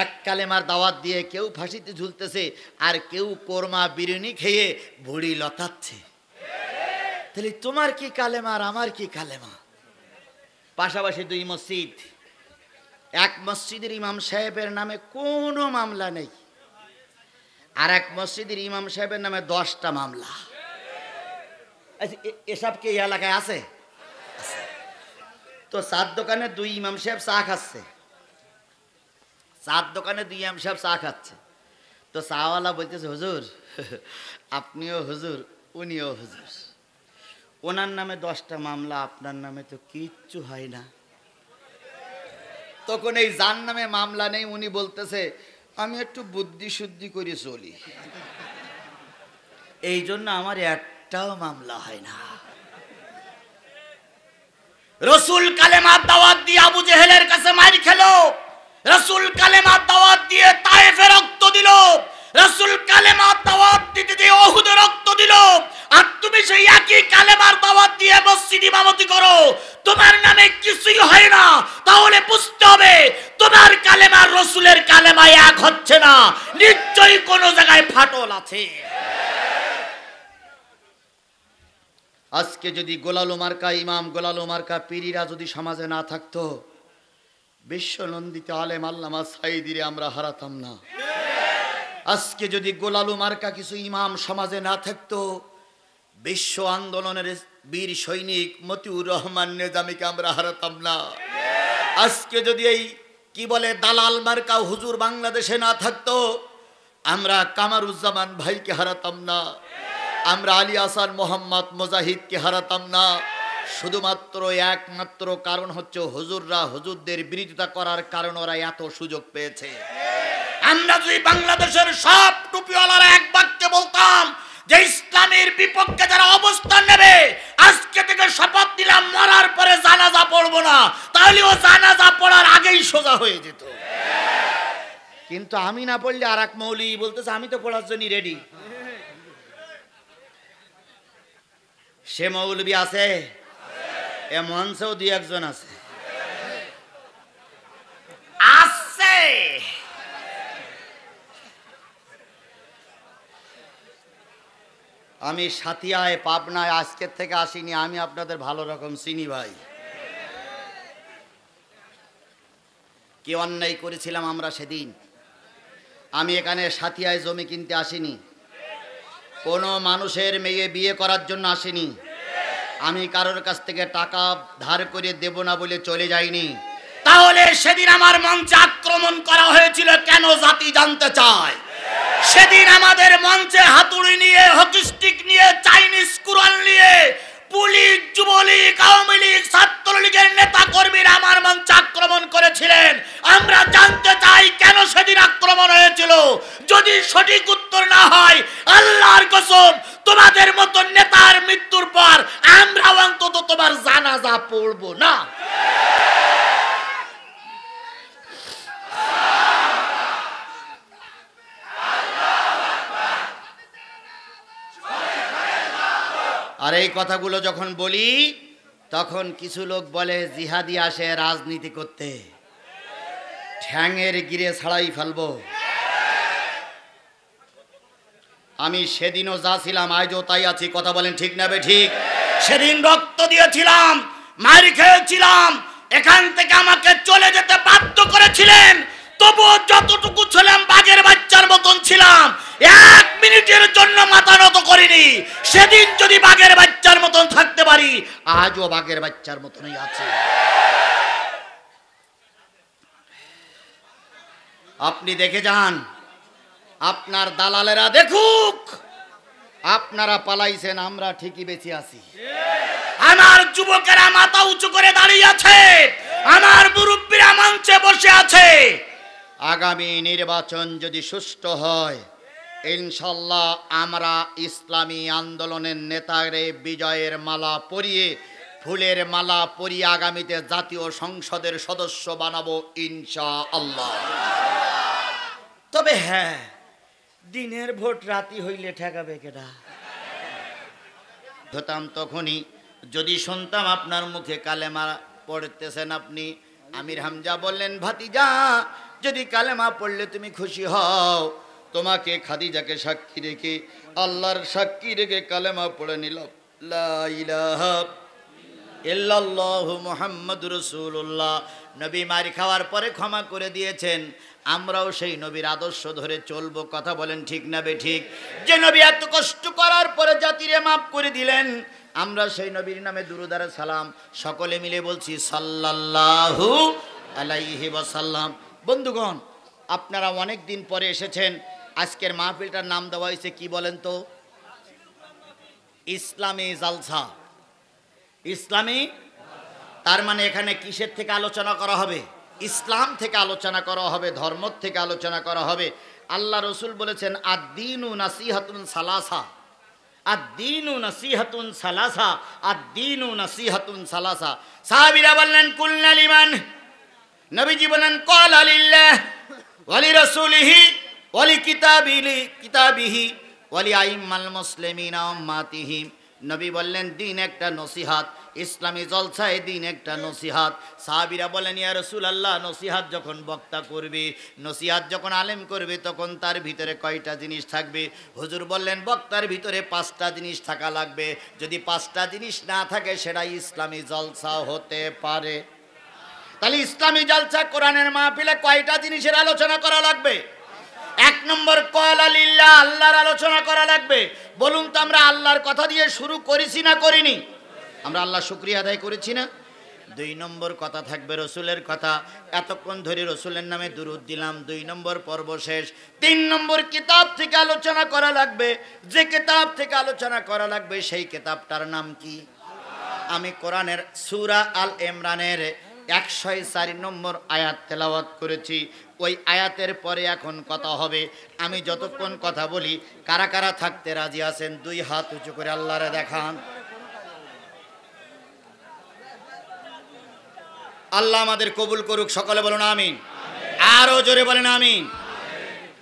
এক কালেমার দাওয়াত দিয়ে কেউ ফাঁসিতে ঝুলতেছে, আর কেউ কোরমা বিরিয়ানি খেয়ে ভুড়ি লতাচ্ছে। তাহলে তোমার কি কালেমা আর আমার কি কালেমা? পাশাপাশি দুই মসজিদ, এক মসজিদের ইমাম সাহেবের নামে কোনো মামলা নেই, আর এক মসজিদের ইমাম সাহেবের নামে 10টা মামলা। এসব কি এই এলাকায় আছে? তো চার দোকানে দুই ইমাম সাহেব চা খাচ্ছে, চার দোকানে দুই ইমাম সাহেব চা খাচ্ছে, তো চাওয়ালা বলতেছে হুজুর আপনিও হুজুর উনিও হুজুর, ওনার নামে 10টা মামলা, আপনার নামে তো কিচ্ছু হয় না। তখন এই যার নামে মামলা নেই উনি বলতেছে আমি একটু বুদ্ধি শুদ্ধি করে চলি, এই জন্য আমার একটাও মামলা হয় না। রসুল কালেমার দাওয়াত দিয়ে আবু জেহেলের কাছে মার খেলো, রসুল কালেমার দাওয়াত দিয়ে তায়েফে রক্ত দিল, রসুল কালেমার দাওয়াত দিতে দিয়ে উহুদে রক্ত দিল, আর তুমি সেই একই কালেমার দাওয়াত দিয়ে মসজিদ ইমামতি করো, তোমার নামে কিছুই হয় না। তাহলে বুঝতে হবে তোমার কালেমার রসুলের কালেমা এক হচ্ছে না, নিশ্চয়ই কোনো জায়গায় ফাটল আছে। আজকে যদি গোলালু মার্কা ইমাম, গোলালু মার্কা পীরিরা যদি সমাজে না থাকতো, বিশ্ব নন্দিত আলেম আল্লামা সাইদিরে আমরা হারাতাম না। আজকে যদি গোলালু মার্কা কিছু ইমাম সমাজে না থাকতো, বিশ্ব আন্দোলনের বীর সৈনিক মতিউর রহমান নিজামীকে আমরা হারাতাম না। আজকে যদি এই কি বলে দালাল মার্কা হুজুর বাংলাদেশে না থাকতো, আমরা কামারুজ্জামান ভাইকে হারাতাম না, আমরা আলী আসান মোহাম্মদ মুজাহিদকে হারাতাম না। শুধুমাত্র একমাত্র কারণ হচ্ছে হুজুররা হুজুরদের বিরোধিতা করার কারণে ওরা এত সুযোগ পেয়েছে। আমরা যদি বাংলাদেশের সব টুপিওয়ালারা এক বাক্যে বলতাম যে ইসলামের বিপক্ষে যারা অবস্থান নেবে, আজকে থেকে শপথ নিলাম মরার পরে জানাজা পড়বো না, তাহলে ও জানাজা পড়ার আগেই সোজা হয়ে যেত। কিন্তু আমি না পড়লে আর এক মৌলবি বলতেছে আমি তো পড়ার জন্য রেডি। সে মৌলবি আছে, এ মঞ্চেও দুই একজন আছে। আমি সাথিয়ায় পাবনায় আজকের থেকে আসিনি, আমি আপনাদের ভালো রকম চিনি ভাই। কি অন্যায় করেছিলাম আমরা সেদিন। আমি এখানে সাথিয়ায় জমি কিনতে আসিনি, কোনো মানুষের মেয়ে বিয়ে করার জন্য আসিনি, আমি কারোর কাছ থেকে টাকা ধার করে দেব না বলে চলে যাইনি। তাহলে সেদিন আমার মঞ্চে আক্রমণ করা হয়েছিল কেন জাতি জানতে চায়। সেদিন আমাদের মঞ্চে হাতুড়ি নিয়ে, হকি স্টিক নিয়ে, চাইনিজ কুড়াল নিয়ে পুলিশ, যুবলীগ, আওয়ামী লীগ, ছাত্রলীগের নেতা কর্মীরা আমার মঞ্চে আক্রমণ করেছিলেন। আমরা জানতে চাই কেন সেদিন আক্রমণ হয়েছিল। যদি সঠিক উত্তর না হয়, আল্লাহর কসম তোমাদের মতো নেতার মৃত্যুর পর আমরা অন্তত তোমার জানাজা পড়ব না। আর এই কথাগুলো যখন বলি তখন কিছু লোক বলে জিহাদি আসে রাজনীতি করতে, ঠ্যাঙের গিরে ছাড়াই ফেলবো। আমি সেদিনও যা ছিলাম আজও তাই আছি, কথা বলেন ঠিক না বে ঠিক? সেদিন রক্ত দিয়েছিলাম, মার খেয়েছিলাম, এখান থেকে আমাকে চলে যেতে বাধ্য করেছিলেন, তবুও যতটুকু ছিলাম বাঘের বাচ্চার মতন ছিলাম, 1 মিনিটের জন্য মাথা নত করিনি। সেদিন যদি বাঘের বাচ্চার মতন থাকতে পারি, আজও বাঘের বাচ্চার মতনই আছে। আপনি দেখে যান, আপনার দালালেরা দেখুক, আপনারা পালাইছেন, আমরা ঠিকই বেঁচে আছি। আমার যুবকেরা মাথা উঁচু করে দাঁড়িয়ে আছে, আমার মুরব্বীরা মঞ্চে বসে আছে। আগামী নির্বাচন যদি সুষ্ঠু হয়, ইনশাল্লাহ আমরা ইসলামী আন্দোলনের নেতারে বিজয়ের মালা পরিয়ে, ফুলের মালা পরিয়ে আগামীতে জাতীয় সংসদের সদস্য বানাবো ইনশাআল্লাহ। তবে হ্যাঁ, দিনের ভোট রাতি হইলে ঠেকাবে কেডা? হতাম তখনই যদি শুনতাম আপনার মুখে কালেমা পড়তেছেন আপনি। আমির হামজা বললেন, ভাতিজা যদি কালেমা পড়লে তুমি খুশি হও, তোমাকে খাদিজাকে সাক্ষী রেখে, আল্লাহর সাক্ষী রেখে কালেমা পড়ে নিলাম, লা ইলাহা ইল্লাল্লাহু মুহাম্মাদুর রাসূলুল্লাহ। নবী মার খাওয়ার পরে ক্ষমা করে দিয়েছেন, আমরাও সেই নবীর আদর্শ ধরে চলবো। কথা বলেন ঠিক না বেঠিক? যে নবী এত কষ্ট করার পরে জাতিরে মাফ করে দিলেন, আমরা সেই নবীর নামে দুরূদ আর সালাম সকলে মিলে বলছি সাল্লাল্লাহু আলাইহি ওয়াসাল্লাম। বন্ধুগণ, আপনারা অনেক দিন পরে এসেছেন। আজকের মাহফিলটার নাম দেওয়া হয়েছে কি বলেন তো? ইসলামী জালসা। ইসলামী, তার মানে এখানে কিসের থেকে আলোচনা করা হবে? ইসলাম থেকে আলোচনা করা হবে, ধর্ম থেকে আলোচনা করা হবে। আল্লাহ রসুল বলেছেন, আদ-দীনু নাসিহাতুন সালাসা, আদ-দীনু নাসিহাতুন সালাসা, আদ-দীনু নাসিহাতুন সালাসা। সাহাবীরা বললেন, কুলনা লিমান? নবীজি বলেন, ক্বালা লিল্লাহ ওয়া লিরাসূলিহি ওয়া লিকিতাবিহি ওয়া লিআইম্মাল মুসলিমিনা ওয়া উম্মাতিহিম। নবী বললেন, দিন একটা নসিহাত, ইসলামী জলসায় দিন একটা নসিহাত। সাহাবীরা বলেন, ইয়া রাসূলুল্লাহ, নসিহাত যখন বক্তা করবে, নসিহাত যখন আলেম করবে, তখন তার ভিতরে কয়টা জিনিস থাকবে? হুজুর বললেন, বক্তার ভিতরে 5টা জিনিস থাকা লাগবে। যদি 5টা জিনিস না থাকে, সেটা ইসলামী জলসা হতে পারে। তাহলে ইসলামী জলসা কোরআনের মাহফিলে কয়টা জিনিসের আলোচনা করা লাগবে? 1 নম্বর, ক্বালা লিল্লাহ, আল্লাহর আলোচনা করা লাগবে। বলুন তো, আমরা আল্লাহর কথা দিয়ে শুরু করেছি না করিনি? আমরা আল্লাহর শুকরিয়া আদায় করেছি না? 2 নম্বর কথা থাকবে রসুলের কথা। এতক্ষণ ধরে রসুলের নামে দুরূদ দিলাম, 2 নম্বর পর্ব শেষ। 3 নম্বর, কিতাব থেকে আলোচনা করা লাগবে। যে কিতাব থেকে আলোচনা করা লাগবে, সেই কিতাবটার নাম কি? আমি কোরআনের সূরা আল ইমরানের 104 নম্বর আয়াত তেলাওয়াত করেছি। ওই আয়াতের পরে এখন কথা হবে। আমি যতক্ষণ কথা বলি, কারা কারা থাকতে রাজি আছেন 2 হাত উঁচু করে আল্লাহরে দেখান। আল্লাহ আমাদের কবুল করুক, সকলে বলুন আমিন। আরো জোরে বলেন আমিন।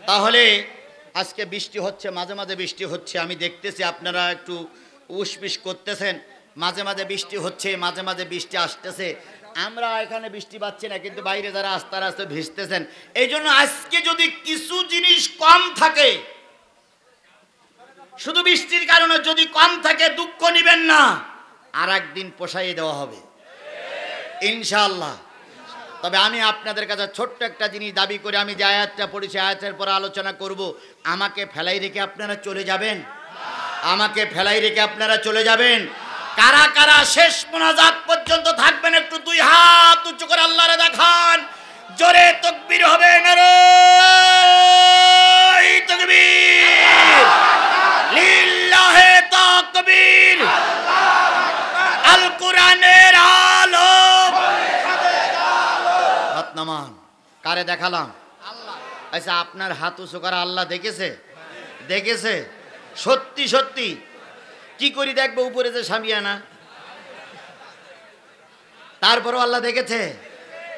তাহলে আজকে বৃষ্টি হচ্ছে, মাঝে মাঝে বৃষ্টি হচ্ছে, আমি দেখতেছি আপনারা একটু উসপিস করতেছেন। মাঝে মাঝে বৃষ্টি হচ্ছে, মাঝে মাঝে বৃষ্টি আসতেছে। আমরা এখানে বৃষ্টি পাচ্ছি না, কিন্তু বাইরে যারা আস্তে আস্তে ভিজতেছেন। এই জন্য আজকে যদি কিছু জিনিস কম থাকে, শুধু বৃষ্টির কারণে যদি কম থাকে, দুঃখ নিবেন না, আর একদিন পোষাইয়ে দেওয়া হবে ইনশাআল্লাহ। তবে আমি আপনাদের কাছে ছোট্ট একটা জিনিস দাবি করে, আমি যে আয়াতটা পড়েছি, আয়াতের পরে আলোচনা করব। আমাকে ফেলাই রেখে আপনারা চলে যাবেন? আমাকে ফেলাই রেখে আপনারা চলে যাবেন? কারা কারা শেষ মোনাজাত পর্যন্ত থাকবেন? একটু 2 হাত উঁচু করে আল্লাহরে দেখান। জোরে তাকবীর হবে, নারায়ে তাকবীর, লিল্লাহে তাকবীর। আল কোরআনের আলো, হাত নামান। কারে দেখালাম? আল্লাহ। আচ্ছা, আপনার হাত উঁচু করা আল্লাহ দেখেছে? দেখেছে? সত্যি সত্যি? কি করি দেখবো? উপরে যে সামিয়ানা, তারপরও আল্লাহ দেখেছে?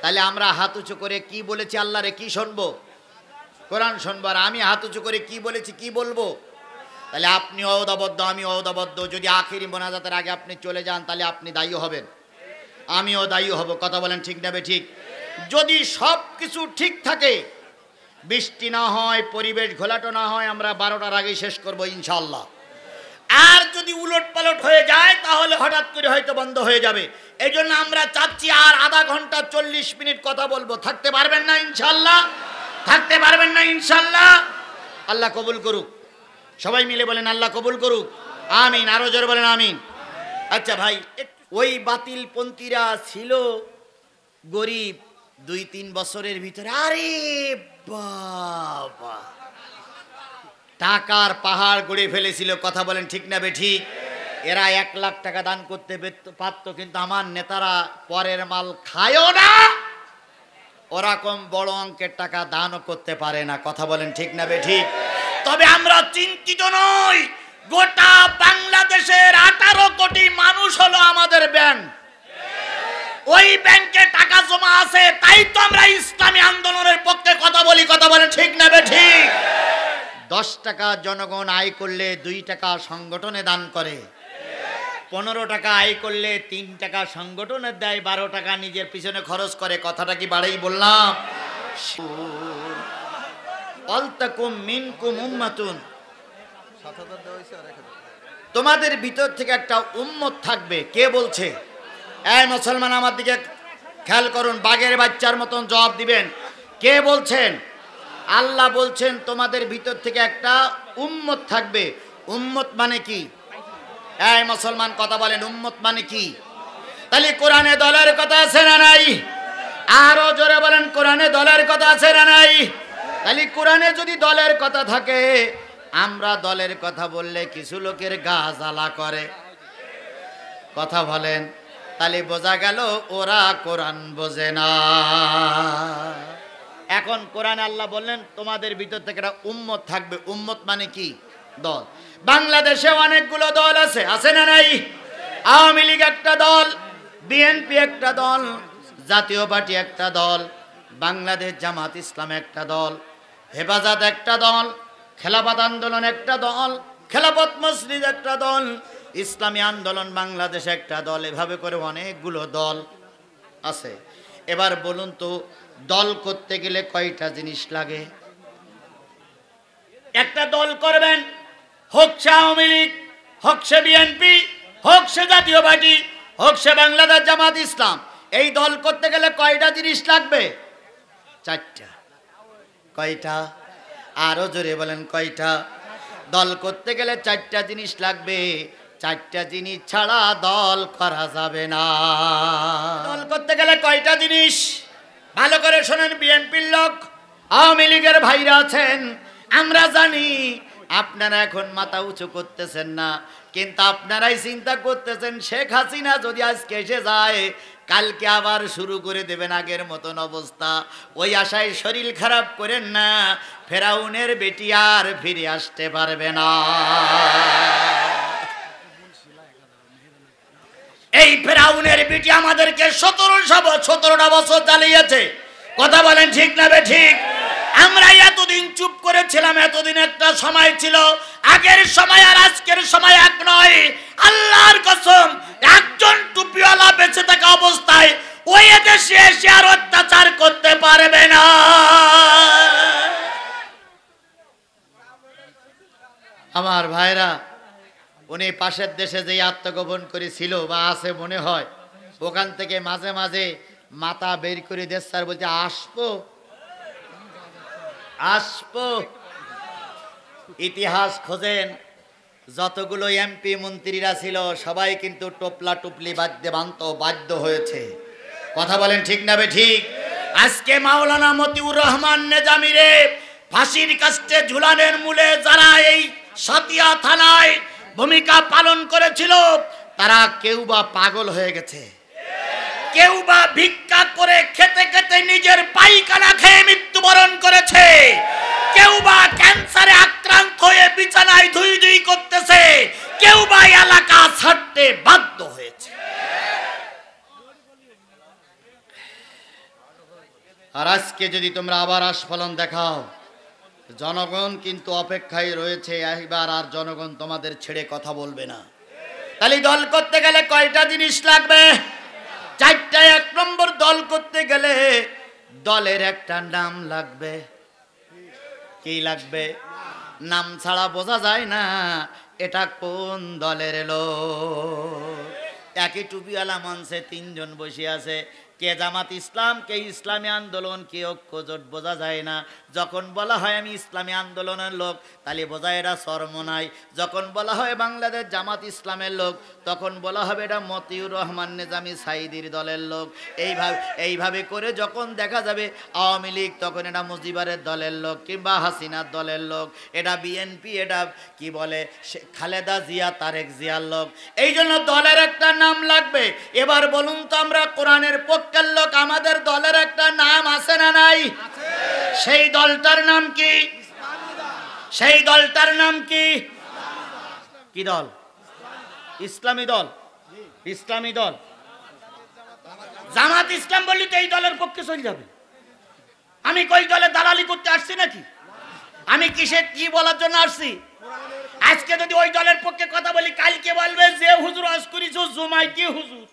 তাহলে আমরা হাত উঁচু করে কি বলেছি আল্লাহরে, কি শুনবো? কোরআন শুনবো। আর আমি হাত উঁচু করে কি বলেছি, কি বলবো? তাহলে আপনি অবদাবদ্ধ, আমি অবদাবদ্ধ। যদি আখিরি মোনাজাতের আগে আপনি চলে যান, তাহলে আপনি দায়ী হবেন, আমিও দায়ী হব। কথা বলেন ঠিক না বেঠিক? যদি সব কিছু ঠিক থাকে, বৃষ্টি না হয়, পরিবেশ ঘোলাটো না হয়, আমরা 12টার আগে শেষ করব ইনশাআল্লাহ। আর যদি উলট পালট হয়ে যায়, তাহলে হঠাৎ করে হয়তো বন্ধ হয়ে যাবে। এই জন্য আমরা চাচ্ছি আর আধা ঘন্টা 40 মিনিট কথা বলবো। থাকতে পারবেন না ইনশাআল্লাহ? থাকতে পারবেন না ইনশাআল্লাহ? আল্লাহ কবুল করুক। সবাই মিলে বলেন আল্লাহ কবুল করুক, আমিন। আরো জোরে বলেন আমিন। আচ্ছা ভাই, ওই বাতিল পন্থীরা ছিল গরিব, 2-3 বছরের ভিতরে আরে বাবা টাকার পাহাড় গড়ে ফেলেছিল। কথা বলেন ঠিক না বেঠিক? এরা 1 লাখ টাকা দান করতে পারতো, কিন্তু আমার নেতারা পরের মাল খায়ও না, ওরকম বড় অঙ্কের টাকা দানও করতে পারে না। কথা বলেন ঠিক না বেঠিক? তবে আমরা চিন্তিত নই, গোটা বাংলাদেশের 18 কোটি মানুষ হলো আমাদের ব্যাংক। ওই ব্যাংকে টাকা জমা আছে, তাই তো আমরা ইসলামী আন্দোলনের পক্ষে কথা বলি। কথা বলেন ঠিক না বেঠিক? 10 টাকা জনগণ আয় করলে 2 টাকা সংগঠনে দান করে, 15 টাকা আয় করলে 3 টাকা সংগঠনে দেয়, 12 টাকা নিজের পিছনে খরচ করে। কথাটা কি বাড়াই বললাম? আলতাকুম মিনকুম উম্মাতুন, তোমাদের ভিতর থেকে একটা উম্মত থাকবে। কে বলছে? এই মুসলমান আমার দিকে খেয়াল করুন, বাঘের বাচ্চার মতন জবাব দিবেন। কে বলছেন? আল্লাহ বলছেন তোমাদের ভিতর থেকে একটা উম্মত থাকবে। উম্মত মানে কি? এই মুসলমান কথা বলেন, উম্মত মানে কি? তাহলে কোরআনে দলের কথা আছে না নাই? আরো জোরে বলেন, কোরআনে দলের কথা আছে না নাই? তাহলে কোরআনে যদি দলের কথা থাকে, আমরা দলের কথা বললে কিছু লোকের গা জ্বালা করে। কথা বলেন, তাহলে বোঝা গেল ওরা কোরআন বোঝে না। এখন কোরআনে আল্লাহ বললেন তোমাদের ভিতর থেকে একটা উম্মত থাকবে। উম্মত মানে কি? দল। বাংলাদেশে অনেকগুলো দল আছে, আছে না নাই? আওয়ামী লীগ একটা দল, বিএনপি একটা দল, জাতীয় পার্টি একটা দল, বাংলাদেশ জামাত ইসলাম একটা দল, হেফাজত একটা দল, খেলাফত আন্দোলন একটা দল, খেলাফত মসজিদ একটা দল, ইসলামী আন্দোলন বাংলাদেশ একটা দল। এভাবে করে অনেকগুলো দল আছে। এবার বলুন তো, দল করতে গেলে কয়টা জিনিস লাগে? একটা দল করবেন, হোক সে আওয়ামী লীগ, হোক সে বিএনপি, হোক সে জাতীয় পার্টি, হোক সে বাংলাদেশ জামাত ইসলাম, এই দল করতে গেলে কয়টা জিনিস লাগবে? 4টা। কয়টা? আরো জোরে বলেন, কয়টা? দল করতে গেলে 4টা জিনিস লাগবে। 4টা জিনিস ছাড়া দল করা যাবে না। দল করতে গেলে কয়টা জিনিস? ভালো করে শোনেন, বিএনপির লোক, আওয়ামী লীগের ভাইরা আছেন, আমরা জানি আপনারা এখন মাথা উঁচু করতেছেন না, কিন্তু আপনারাই চিন্তা করতেছেন শেখ হাসিনা যদি আজকে এসে যায়, কালকে আবার শুরু করে দেবেন আগের মতন অবস্থা। ওই আশায় শরীর খারাপ করেন না, ফেরাউনের বেটি আর ফিরে আসতে পারবে না। এই ফেরাউনের বেটি আমাদেরকে 17টা বছর চালিয়েছে। কথা বলেন ঠিক না বেঠিক? আমরা এতদিন চুপ করেছিলাম, এতদিন একটা সময় ছিল, আগের সময় আর আজকের সময় এক নয়। আল্লাহর কসম, একজন টুপিওয়ালা বেঁচে থাকা অবস্থায় ওই দেশে এসে আর অত্যাচার করতে পারবে না। আমার ভাইরা, উনি পাশের দেশে যে আত্মগোপন করেছিল বা আছে মনে হয়, ওখান থেকে মাঝে মাঝে মাথা বের করে দেশ স্যার বলছে আসবো আসবো। ইতিহাস খোঁজেন, যতগুলো এমপি মন্ত্রীরা ছিল সবাই কিন্তু টোপলা টুপলি বাধ্য হয়েছে। কথা বলেন ঠিক না বেঠিক? আজকে মাওলানা মতিউর রহমান নেজামিরে ফাঁসির কাস্টে ঝুলানের মূলে যারা এই সাতিয়া থানায় ভূমিকা পালন করেছিল, তারা কেউ বা পাগল হয়ে গেছে, কেউ বা ভিক্ষা করে খেতে খেতে নিজের পায়খানা খেয়ে মৃত্যুবরণ করেছে, কেউ বা ক্যান্সারে আক্রান্ত হয়ে বিছানায় ধুই ধুই করতেছে, কেউ বা এলাকা ছাড়তে বাধ্য হয়েছে। আর আজকে যদি তোমরা আবার আস্ফলন দেখাও, জনগণ কিন্তু অপেক্ষায় রয়েছে, এবার আর জনগণ তোমাদের ছেড়ে কথা বলবে না। তাহলে দল করতে গেলে কয়টা জিনিস লাগবে? 4টা। 1 নম্বর, দল করতে গেলে দলের একটা নাম লাগবে। কি লাগবে? নাম ছাড়া বোঝা যায় না এটা কোন দলের লোক। একই টুপিওয়ালা মঞ্চে 3 জন বসে আছে, কে জামাত ইসলাম, কে ইসলামী আন্দোলন, কে ঐক্যজোট, বোঝা যায় না। যখন বলা হয় আমি ইসলামী আন্দোলনের লোক, তাহলে বোঝা এরা চরমনাই। যখন বলা হয় বাংলাদেশ জামাত ইসলামের লোক, তখন বলা হবে এটা মতিউর রহমান নেজামি সাইদির দলের লোক। এইভাবে করে যখন দেখা যাবে আওয়ামী লীগ, তখন এটা মুজিবারের দলের লোক কিংবা হাসিনার দলের লোক, এটা বিএনপি, এটা কি বলে খালেদা জিয়া, তারেক জিয়ার লোক। এই জন্য দলের একটা নাম লাগবে। এবার বলুন তো, আমরা কোরআনের পক্ষে পক্ষের লোক, আমাদের দলের একটা নাম আছে না নাই? সেই দলটার নাম কি? সেই দলটার নাম কি? কি দল? ইসলামী দল। ইসলামী দল। জামাত ইসলাম বললি তো এই দলের পক্ষে চলে যাবে? আমি কই দলে দালালি করতে আসছি নাকি? আমি কিসের কি বলার জন্য আসছি? আজকে যদি ওই দলের পক্ষে কথা বলি, কালকে বলবে যে হুজুর আজ করিস জমাই কি হুজুর।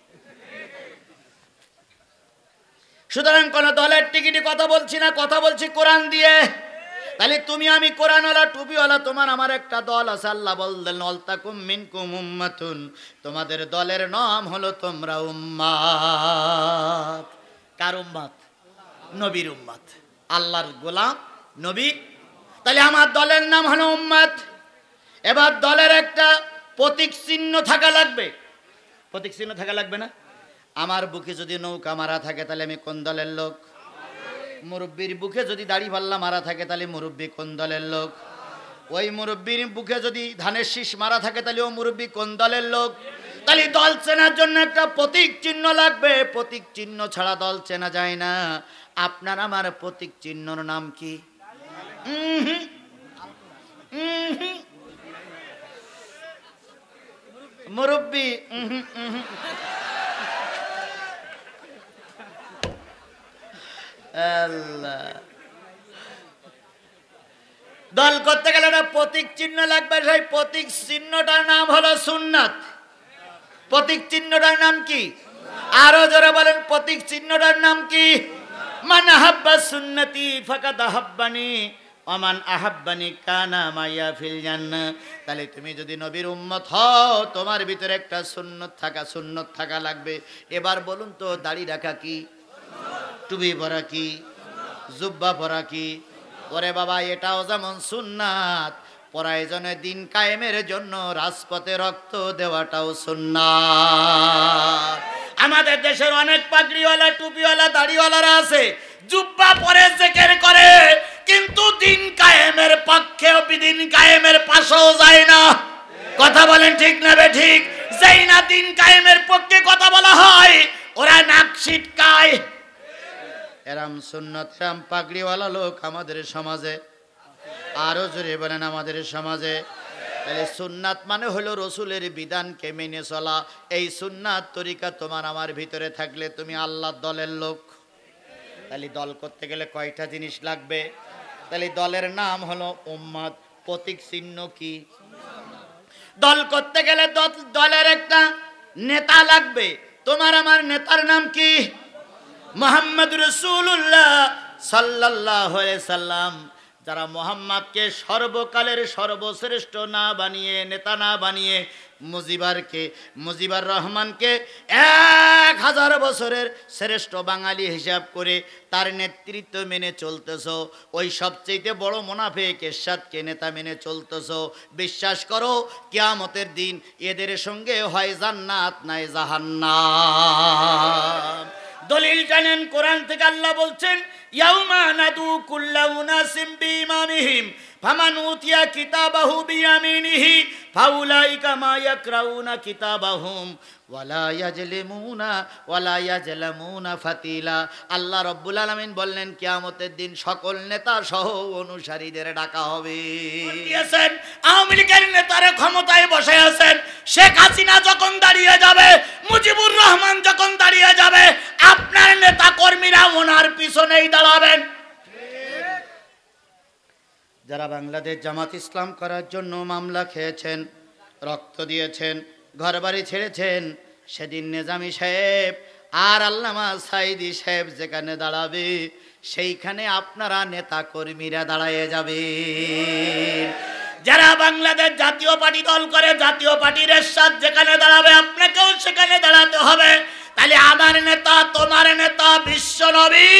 সুতরাং কোন দলের টিকিটে কথা বলছি না, কথা বলছি কোরআন দিয়ে। তাহলে তুমি আমি কোরআনওয়ালা টুপিওয়ালা, তোমার আমার একটা দল আছে। আল্লাহ বললেন ওয়ালতাকুম মিনকুম উম্মাতুন, তোমাদের দলের নাম হলো তোমরা উম্মাত। কার উম্মাত? নবীর উম্মাত, আল্লাহর গোলাম নবী। তাহলে আমার দলের নাম হলো উম্মাত। এবার দলের একটা প্রতীক চিহ্ন থাকা লাগবে। প্রতীক চিহ্ন থাকা লাগবে না? আমার বুকে যদি নৌকা মারা থাকে তাহলে আমি কোন দলের লোক? মুরব্বীর বুকে যদি দাড়ি পাল্লা মারা থাকে তাহলে মুরব্বী কোন দলের লোক? ওই মুরব্বীর বুকে যদি ধানের শীষ মারা থাকে তাহলে ও মুরব্বী কোন দলের লোক? তাহলে দল চেনার জন্য একটা প্রতীক চিহ্ন লাগবে। প্রতীক চিহ্ন ছাড়া দল চেনা যায় না। আপনার আমার প্রতীক চিহ্নর নাম কি? মুরব্বী। আল্লাহ, দল করতে গেলে একটা প্রতীক চিহ্ন লাগবে। সেই প্রতীক চিহ্নটার নাম হলো সুন্নাত। প্রতীক চিহ্নটার নাম কি? আরো জোরে বলেন, প্রতীক চিহ্নটার নাম কি? মান আহাব্বা সুন্নতি ফাকাদ আহাব্বানি ওমান আহাব্বানি কানা মাইয়া ফিল জান্নাহ। তাহলে তুমি যদি নবীর উম্মত হও, তোমার ভিতরে একটা সুন্নত থাকা লাগবে। এবার বলুন তো, দাড়ি রাখা কি? টুপি পরা কি? জুব্বা পরা কি? ওরে বাবা, এটাও যেমন সুন্নাত, প্রয়োজনে দিন কায়েমের জন্য রাজপথে রক্ত দেওয়াটাও সুন্নাত। আমাদের দেশের অনেক পাগড়িওয়ালা, টুপিওয়ালা, দাড়িওয়ালারা আছে, জুব্বা পরে জিকির করে, কিন্তু দিন কায়েমের পক্ষেও দিন কায়েমের পাশেও যায় না। কথা বলেন ঠিক না বে ঠিক? যেই না দিন কায়েমের পক্ষে কথা বলা হয়, ওরা নাক ছিটকায়। এরম সুন্নত রাম পাগড়িওয়ালা লোক আমাদের সমাজে, আরো জোরে বলেন আমাদের সমাজে। তাহলে সুন্নাত মানে হলো রসুলের বিধানকে মেনে চলা। এই সুন্নাত তরিকা তোমার আমার ভিতরে থাকলে তুমি আল্লাহর দলের লোক। তাহলে দল করতে গেলে কয়টা জিনিস লাগবে? তাহলে দলের নাম হলো উম্মাত। প্রতীক চিহ্ন কি? দল করতে গেলে দলের একটা নেতা লাগবে। তোমার আমার নেতার নাম কি? মুহাম্মদ রাসূলুল্লাহ সাল্লাল্লাহু আলাইহি সাল্লাম। যারা মুহাম্মদকে সর্বকালের সর্বশ্রেষ্ঠ না বানিয়ে, নেতা না বানিয়ে, মুজিবুর রহমানকে 1000 বছরের শ্রেষ্ঠ বাঙালি হিসাব করে তার নেতৃত্ব মেনে চলতেছ, ওই সবচেয়ে বড় মুনাফিক এরশাদকে নেতা মেনে চলতেছ। বিশ্বাস করো, কিয়ামতের দিন এদের সঙ্গে হয় জান্নাত নাই জাহান্নাম। দলিল জানেন কোরআন থেকে? আল্লাহ বলছেন ইয়াউমা নাদু কুল্লা উনাসিম বিইমামিহিম ফামান উতিয়া কিতাবাহু বিয়ামিনিহি ফাউলাইকা মা ইয়াকরাউনা কিতাবাহুম ওয়ালা ইয়াজলামুনা ফাতিলা। আল্লাহ রাব্বুল আলামিন বললেন কিয়ামতের দিন সকল নেতা সহ অনুসারীদের ডাকা হবে। দিয়েছেন আওয়ামী লীগের নেতারা ক্ষমতায় বসে আছেন, শেখ হাসিনা যখন দাঁড়িয়ে যাবে, মুজিবুর রহমান যখন দাঁড়িয়ে যাবে, আপনার নেতা কর্মীরা ওনার পিছনেই দাঁড়াবেন। যারা বাংলাদেশ জামাত ইসলাম করার জন্য মামলা খেয়েছেন, রক্ত দিয়েছেন, ঘরবাড়ি ছেড়েছেন, সেদিন নিজামী সাহেব আর আল্লামা সাইদি সাহেব যেখানে দাঁড়াবে, সেইখানে আপনারা নেতা কর্মীরা দাঁড়ায় যাবে। যারা বাংলাদেশ জাতীয় পার্টি দল করে, জাতীয় পার্টির এরশাদ যেখানে দাঁড়াবে, আপনাকেও সেখানে দাঁড়াতে হবে। তাহলে আমার নেতা, তোমার নেতা বিশ্বনবী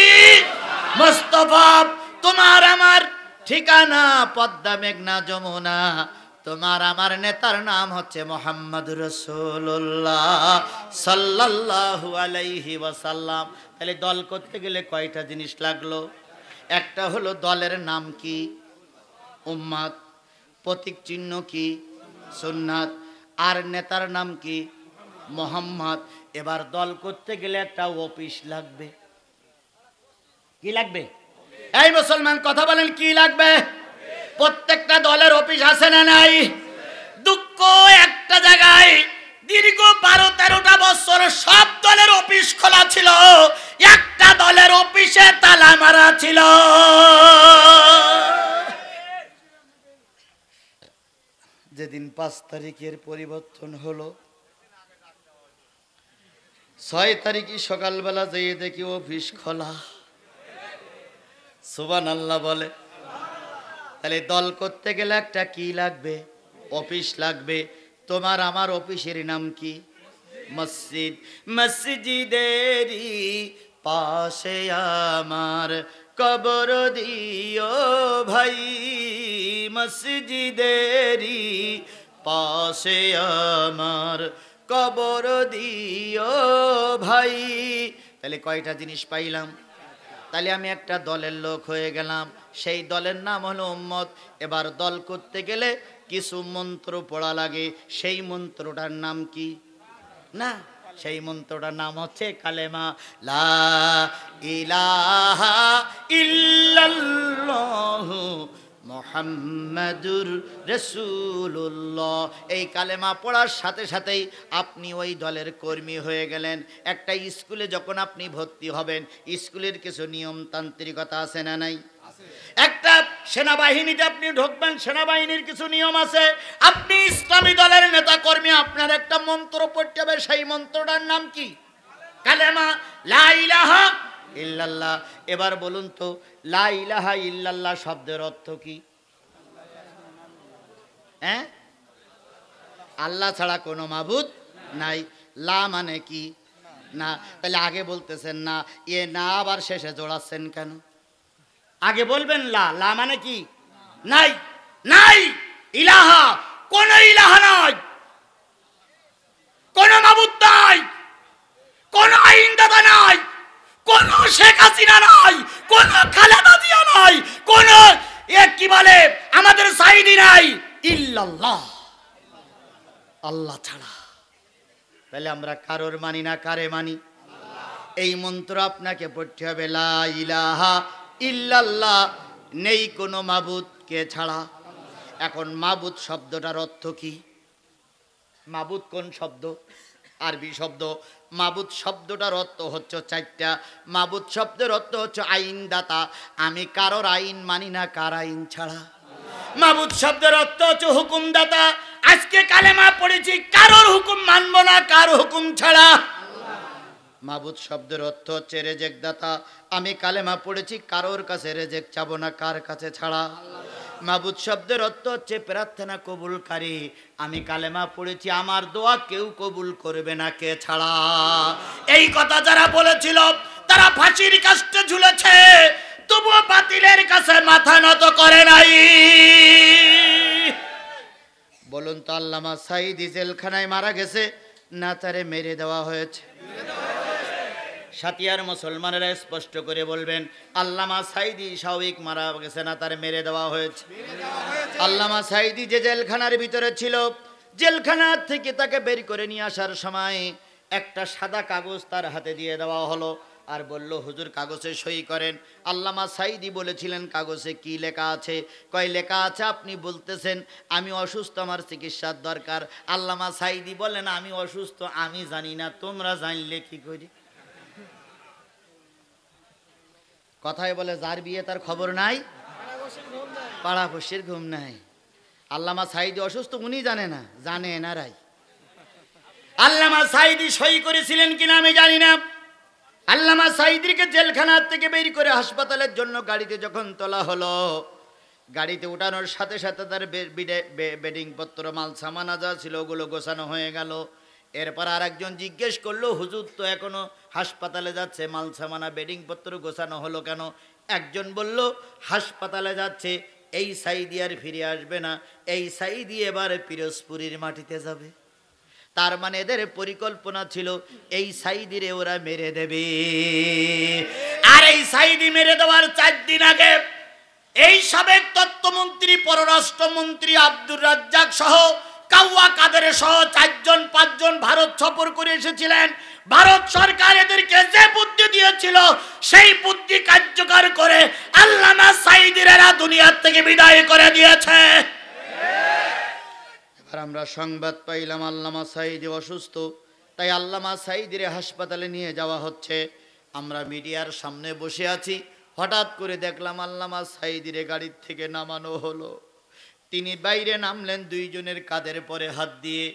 মুস্তাফা, তোমার আমার ঠিকানা পদ্মা মেঘনা যমুনা। তোমার আমার নেতার নাম হচ্ছে মুহাম্মদ রাসূলুল্লাহ সাল্লাল্লাহু আলাইহি ওয়াসাল্লাম। তাহলে দল করতে গেলে কয়টা জিনিস লাগলো? একটা হলো দলের নাম কি? উম্মাত। প্রতীক চিহ্ন কি? সুন্নাত। আর নেতার নাম কি? মুহাম্মদ। এবার দল করতে গেলে একটা অফিস লাগবে। কি লাগবে? এই মুসলমান কথা বলেন, কি লাগবে? প্রত্যেকটা দলের অফিস আছে না নাই? দুঃখ একটা জায়গায় দীর্ঘ 12-13টা বছর সব দলের অফিস খোলা ছিল, একটা দলের অফিসে তালা মারা ছিল। যেদিন 5 তারিখের পরিবর্তন হলো, 6 তারিখই সকালবেলা যেয়ে দেখি অফিস খোলা। সুবহানাল্লাহ বলে। তাহলে দল করতে গেলে একটা কি লাগবে? অফিস লাগবে। তোমার আমার অফিসের নাম কি? মসজিদ। মসজিদেরই পাশে আমার কবর দিও ভাই, মসজিদেরই পাশে আমার কবর দিও ভাই। তাহলে কয়টা জিনিস পাইলাম? তাহলে আমি একটা দলের লোক হয়ে গেলাম, সেই দলের নাম হলো উম্মত। এবার দল করতে গেলে কিছু মন্ত্র পড়া লাগে, সেই মন্ত্রটার নাম কি? না, সেই মন্ত্রটার নাম হচ্ছে কালেমা লা ইলাহা ইল্লাল্লাহু মুহাম্মাদুর রাসূলুল্লাহ। এই কালেমা পড়ার সাথে সাথেই আপনি ওই দলের কর্মী হয়ে গেলেন। একটা স্কুলে যখন আপনি ভর্তি হবেন, স্কুলের কিছু নিয়মতান্ত্রিকতা আছে না নাই? একটা সেনাবাহিনীতে আপনি ঢুকবেন, সেনাবাহিনীর কিছু নিয়ম আছে। আপনি ইসলামী দলের নেতা কর্মী, আপনার একটা মন্ত্র পড়তে হবে, সেই মন্ত্রটার নাম কি? কালেমা লা ইলাহা ইল্লাল্লাহ। এবার বলুন তো, লা ইলাহা ইল্লাল্লাহ শব্দের অর্থ কি? হ্যাঁ, আল্লাহ ছাড়া কোনো মাবুদ নাই। লা মানে কি? না। তাহলে আগে বলতেছেন না, এ না আবার শেষে জোড়াচ্ছেন কেন? আগে বলবেন লা। লা মানে কি? নাই। নাই ইলাহা, কোন ইলাহা নাই, কোন মাবুদ নাই, কোন আইনদাতা নাই, কোন শেখ হাসিনা নাই, কোন খালেদা জিয়া নাই, কোন কি বলে আমাদের সাইদি নাই, ইল্লাল্লাহ, আল্লাহ ছাড়া। তাহলে আমরা কারোর মানি না, কারে মানি? এই মন্ত্র আপনাকে পড়তে হবে, লা ইলাহা ইল্লাল্লাহ, নেই কোনো মাবুদ কে ছাড়া। এখন মাবুদ শব্দটার অর্থ কি? মাবুদ কোন শব্দ? আরবি শব্দ। মাবুদ শব্দটার অর্থ হচ্ছে 4টা। মাবুদ শব্দের অর্থ হচ্ছে আইনদাতা, আমি কারোর আইন মানি না কার আইন ছাড়া। মাবুদ শব্দের অর্থ হচ্ছে হুকুমদাতা, আজকে কালেমা পড়েছি, কারোর হুকুম মানবো না কার হুকুম ছাড়া। মাবুদ শব্দের অর্থ হচ্ছে রেজেক দাতা, আমি কালেমা পড়েছি, কারোর কাছে রেজেক চাবো না কার কাছে ছাড়া। মাবুদ শব্দের অর্থ হচ্ছে প্রার্থনা কবুলকারী, আমি কালেমা পড়েছি, আমার দোয়া কেউ কবুল করবে না কে ছাড়া। এই কথা যারা বলেছিল তারা ফাঁসির কাস্টে ঝুলেছে, তবুও বাতিলের কাছে মাথা নত করে নাই। বলুন তো, আল্লামা সাঈদী জেলখানায় মারা গেছে না তারে মেরে দেওয়া হয়েছে? সাতিয়ার মুসলমানেরা স্পষ্ট করে বলবেন, আল্লামা সাঈদী স্বাভাবিক মারা গেছে না তার মেরে দেওয়া হয়েছে? আল্লামা সাঈদী যে জেলখানার ভিতরে ছিল, জেলখানা থেকে তাকে বের করে নিয়ে আসার সময় একটা সাদা কাগজ তার হাতে দিয়ে দেওয়া হলো, আর বলল, হুজুর কাগজে সই করেন। আল্লামা সাঈদী বলেছিলেন, কাগজে কি লেখা আছে? কয় লেখা আছে আপনি বলতেছেন আমি অসুস্থ, আমার চিকিৎসার দরকার। আল্লামা সাঈদী বলেন, আমি অসুস্থ আমি জানি না, তোমরা জানলে কি করি? কথায় বলে, যার বিয়ে তার খবর নাই, পাড়া বসির ঘুম নাই। আল্লামা সাঈদী অসুস্থ উনি জানে না, জানে এনারাই। আল্লামা সাঈদী সই করেছিলেন কিনা আমি জানি না। আল্লামা সাঈদীকে জেলখানা থেকে বের করে হাসপাতালের জন্য গাড়িতে যখন তোলা হলো, গাড়িতে উঠানোর সাথে সাথে তার বেডিং পত্র মাল সামানা যা ছিল ওগুলো গোছানো হয়ে গেল। এরপর আর একজন জিজ্ঞেস করলো, হুজুর তো এখনো হাসপাতালে যাচ্ছে, মাল সামানা বেডিং পত্র গোছানো হলো কেন? একজন বলল, হাসপাতালে যাচ্ছে, এই সাঈদী আর ফিরে আসবে না, এই সাঈদী এবার পিরোজপুরের মাটিতে যাবে। তার মানে এদের পরিকল্পনা ছিল এই সাঈদীরে ওরা মেরে দেবে। আর এই সাঈদী মেরে দেওয়ার 4 দিন আগে এই সাবেক তথ্যমন্ত্রী, পররাষ্ট্রমন্ত্রী আব্দুর রাজ্জাক সহ কাউয়া কাদের সহ 4-5 জন ভারত সফর করে এসেছিলেন। ভারত সরকার এদেরকে যে বুদ্ধি দিয়েছিল সেই বুদ্ধি কার্যকর করে আল্লামা সাঈদীর এরা দুনিয়ার থেকে বিদায় করে দিয়েছে। এবার আমরা সংবাদ পাইলাম আল্লামা সাঈদী অসুস্থ, তাই আল্লামা সাঈদীর হাসপাতালে নিয়ে যাওয়া হচ্ছে। আমরা মিডিয়ার সামনে বসে আছি, হঠাৎ করে দেখলাম আল্লামা সাঈদীর গাড়ির থেকে নামানো হলো। তিনি বাইরে নামলেন, দুইজনের কাঁধের পরে হাত দিয়ে।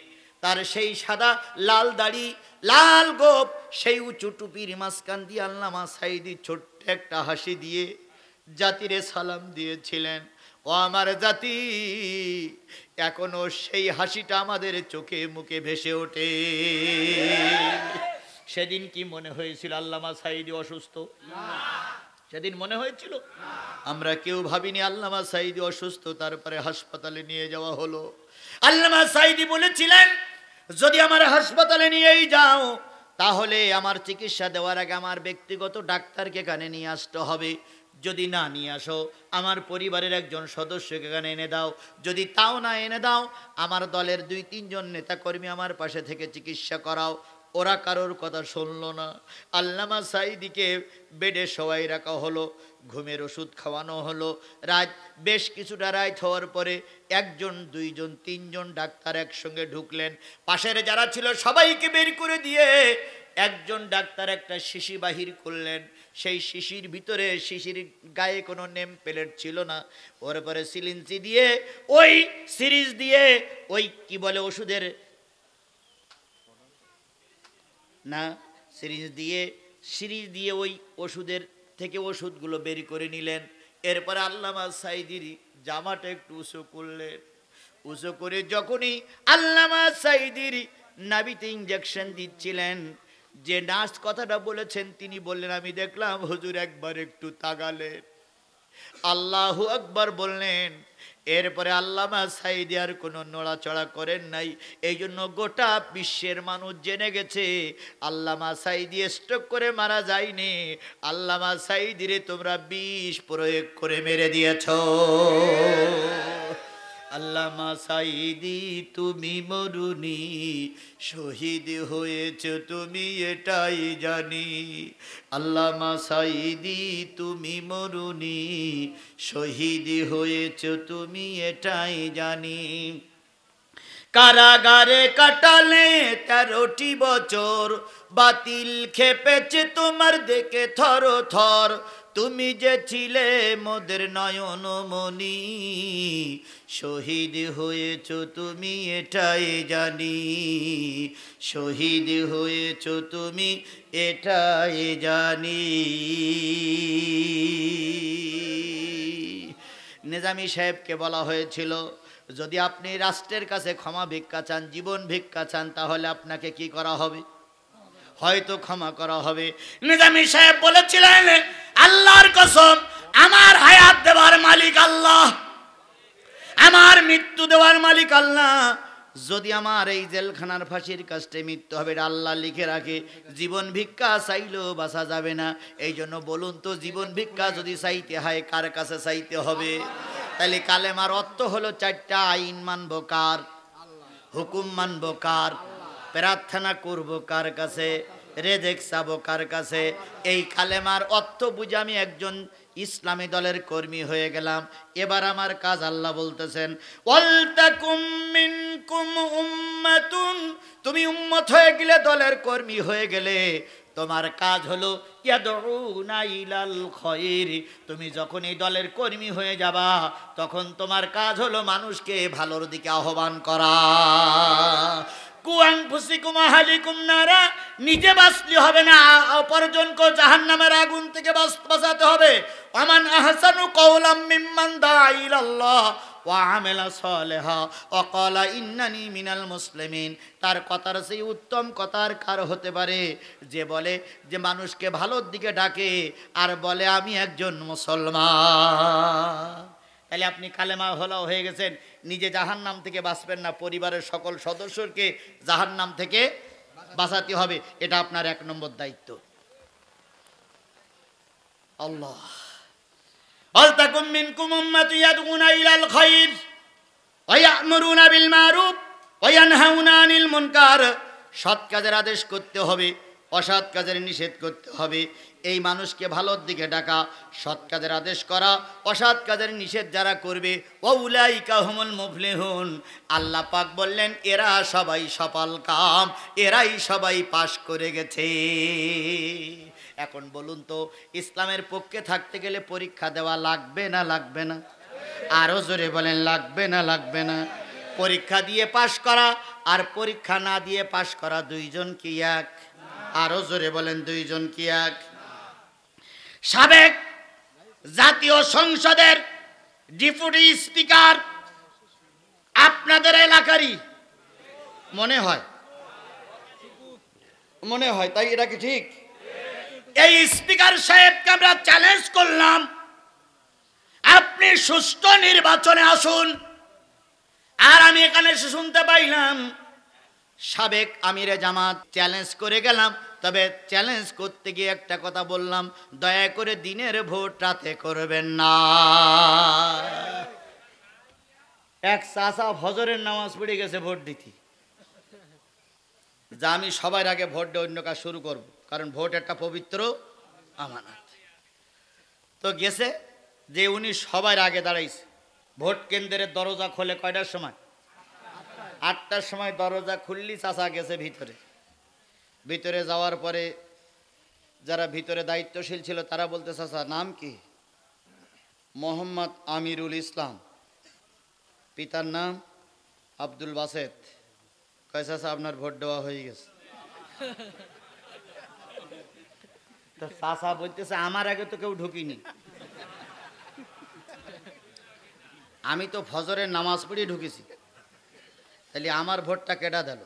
তার সেই সাদা লাল দাড়ি, লাল গোপ, সেই উঁচু টুপির মাঝখান দিয়ে আল্লামা সাঈদী ছোট্ট একটা হাসি দিয়ে জাতিরে সালাম দিয়েছিলেন। ও আমার জাতি, এখনো সেই হাসিটা আমাদের চোখে মুখে ভেসে ওঠে। সেদিন কি মনে হয়েছিল আল্লামা সাঈদী অসুস্থ? সেদিন মনে হয়েছিল? আমরা কেউ ভাবিনি আল্লামা সাঈদী অসুস্থ, তারপরে হাসপাতালে নিয়ে যাওয়া হলো। আল্লামা সাঈদী বলেছিলেন, যদি আমার হাসপাতালে নিয়েই যাও তাহলে আমার চিকিৎসা দেওয়ার আগে আমার ব্যক্তিগত ডাক্তারকে এখানে নিয়ে আসতে হবে। যদি না নিয়ে আসো, আমার পরিবারের একজন সদস্যকে এখানে এনে দাও। যদি তাও না এনে দাও, আমার দলের 2-3 জন নেতাকর্মী আমার পাশে থেকে চিকিৎসা করাও। ওরা কারোর কথা শুনল না। আল্লামা সাঈদীকে বেডে শোয়াই রাখা হলো, ঘুমের ওষুধ খাওয়ানো হলো। রাত বেশ কিছুটা রাত হওয়ার পরে 1 জন 2 জন 3 জন ডাক্তার একসঙ্গে ঢুকলেন। পাশের যারা ছিল সবাইকে বের করে দিয়ে একজন ডাক্তার একটা শিশি বাহির করলেন। সেই শিশির ভিতরে, শিশির গায়ে কোনো নেম প্লেট ছিল না। ওর পরে সিরিঞ্জ দিয়ে, ওই সিরিজ দিয়ে, ওই কি বলে ওষুধের না, সিরিজ দিয়ে ওই ওষুধের থেকে ওষুধগুলো বের করে নিলেন। এরপরে আল্লামা সাঈদীর জামাটা একটু উঁচু করলেন। উঁচু করে যখনই আল্লামা সাঈদীর নাভিতে ইঞ্জেকশন দিচ্ছিলেন, যে নার্স কথাটা বলেছেন তিনি বললেন, আমি দেখলাম হুজুর একবার একটু তাকালেন, আল্লাহু আকবার বললেন। এরপরে আল্লামা সাঈদী আর কোনো নড়াচড়া করেন নাই। এই জন্য গোটা বিশ্বের মানুষ জেনে গেছে আল্লামা সাঈদী স্ট্রোক করে মারা যায়নি। আল্লামা সাঈদীরে তোমরা বিষ প্রয়োগ করে মেরে দিয়েছ। আল্লামা সাঈদী তুমি মরুনি, শহীদ হয়েছ তুমি এটাই জানি। আল্লামা সাঈদী তুমি মরুনি, শহীদ হয়েছ তুমি এটাই জানি। কারাগারে কাটালে 13টি বছর, বাতিল খেপেছে তোমার দেখে থর থর। তুমি যে ছিলে মোদের নয়নমণি, শহীদ হয়েছ তুমি এটাই জানি। শহীদ হয়েছ তুমি এটাই জানি। নিজামী সাহেবকে বলা হয়েছিল, যদি আপনি রাষ্ট্রের কাছে ক্ষমা ভিক্ষা চান, জীবন ভিক্ষা চান, তাহলে আপনাকে কি করা হবে? হয়তো ক্ষমা করা হবে। নিজামী সাহেব বলেছিলেন, আল্লাহর কসম, আমার হায়াত দেওয়ার মালিক আল্লাহ, আমার মৃত্যু দেওয়ার মালিক আল্লাহ। যদি আমার এই জেলখানার ফাঁসির কাস্টে মৃত্যু হবে, আল্লাহ লিখে রাখে, জীবন ভিক্ষা চাইলেও বাঁচা যাবে না। এই জন্য বলুন তো, জীবন ভিক্ষা যদি চাইতে হয় কার কাছে চাইতে হবে? তাহলে কালেমার অর্থ হলো 4টা। আইন মানব কার? হুকুম মানব কার? প্রার্থনা করব কার কাছে? রেজেক চাবো কার কাছে? এই কালেমার অর্থ বুঝে আমি একজন ইসলামী দলের কর্মী হয়ে গেলাম। এবার আমার কাজ, আল্লাহ বলতেছেন, ওয়ালতাকুম মিনকুম উম্মাতুন, তুমি উম্মত হয়ে গেলে, দলের কর্মী হয়ে গেলে, তোমার কাজ হলো ইয়াদউনা ইলাল খায়র। তুমি যখন এই দলের কর্মী হয়ে যাবা, তখন তোমার কাজ হলো মানুষকে ভালোর দিকে আহ্বান করা। নিজে বাঁচলে হবে না, অপরজনকে জাহান্নামের আগুন থেকে বাঁচাতে হবে। আমান আহসানু কওলাম মিম্মান দাআ ইলাল্লাহ ওয়া আমিলা সালিহা ওয়া ক্বালা ইন্নানি মিনাল মুসলিমিন। তার কথার সেই উত্তম কথার কার হতে পারে যে বলে যে মানুষকে ভালোর দিকে ডাকে আর বলে আমি একজন মুসলমান। তাহলে আপনি কালেমা হলা হয়ে গেছেন, নিজে জাহান্নাম থেকে বাঁচবেন না, পরিবারের সকল সদস্যকে জাহান্নাম থেকে বাঁচাতে হবে। এটা আপনার 1 নম্বর দায়িত্ব। আল্লাহ, ওয়ালতাকুম মিনকুম উম্মাতুন ইয়াদউনা ইলাল খায়র ওয়া ইয়া'মুরুনা বিল মারুফ ওয়া ইয়ানহাউনা আনিল মুনকার। সৎ কাজের আদেশ করতে হবে, অসৎ কাজের নিষেধ করতে হবে। এই মানুষকে ভালোর দিকে ডাকা, সৎ কাজের আদেশ করা, অসৎ কাজের নিষেধ যারা করবে ওয়াউলাইকা হুমুল মুফলিহুন, আল্লাহ পাক বললেন এরা সবাই সফল কাম, এরাই সবাই পাশ করে গেছে। এখন বলুন তো, ইসলামের পক্ষে থাকতে গেলে পরীক্ষা দেওয়া লাগবে না লাগবে না? আরো জোরে বলেন, লাগবে না লাগবে না? পরীক্ষা দিয়ে পাশ করা আর পরীক্ষা না দিয়ে পাশ করা দুইজন কি এক? আরো জোরে বলেন, দুইজন কি এক? সাবেক জাতীয় সংসদের ডেপুটি স্পিকার আপনাদের এলাকারই মনে হয়, মনে হয়, তাই এটা কি ঠিক? এই স্পিকার সাহেবকে আমরা চ্যালেঞ্জ করলাম, আপনি সুষ্ঠু নির্বাচনে আসুন। আর আমি এখানে শুনতে পাইলাম সাবেক আমিরে জামাত চ্যালেঞ্জ করে গেলাম, তবে চ্যালেঞ্জ করতে গিয়ে একটা কথা বললাম, দয়া করে দিনের ভোট রাতে করবেন না। এক চাচা ফজরের নামাজ পড়ে গেছে ভোট দিতে, যা আমি সবার আগে ভোট দিয়ে অন্য কাজ শুরু করব, কারণ ভোট একটা পবিত্র আমানত। তো গেছে যে উনি সবার আগে দাঁড়াইছে, ভোট কেন্দ্রের দরজা খোলে কয়টার সময়? 8টার সময় দরজা খুললি চাচা গেছে ভিতরে। ভিতরে যাওয়ার পরে যারা ভিতরে দায়িত্বশীল ছিল তারা বলতে, চাচা নাম কি? মোহাম্মদ আমিরুল ইসলাম। পিতার নাম আব্দুল বাসেত। কয় চাচা আপনার ভোট দেওয়া হয়ে গেছে। তো চাচা বলতেছে আমার আগে তো কেউ ঢুকিনি, আমি তো ফজরের নামাজ পড়ে ঢুকেছি, তাহলে আমার ভোটটা কেডা দিল?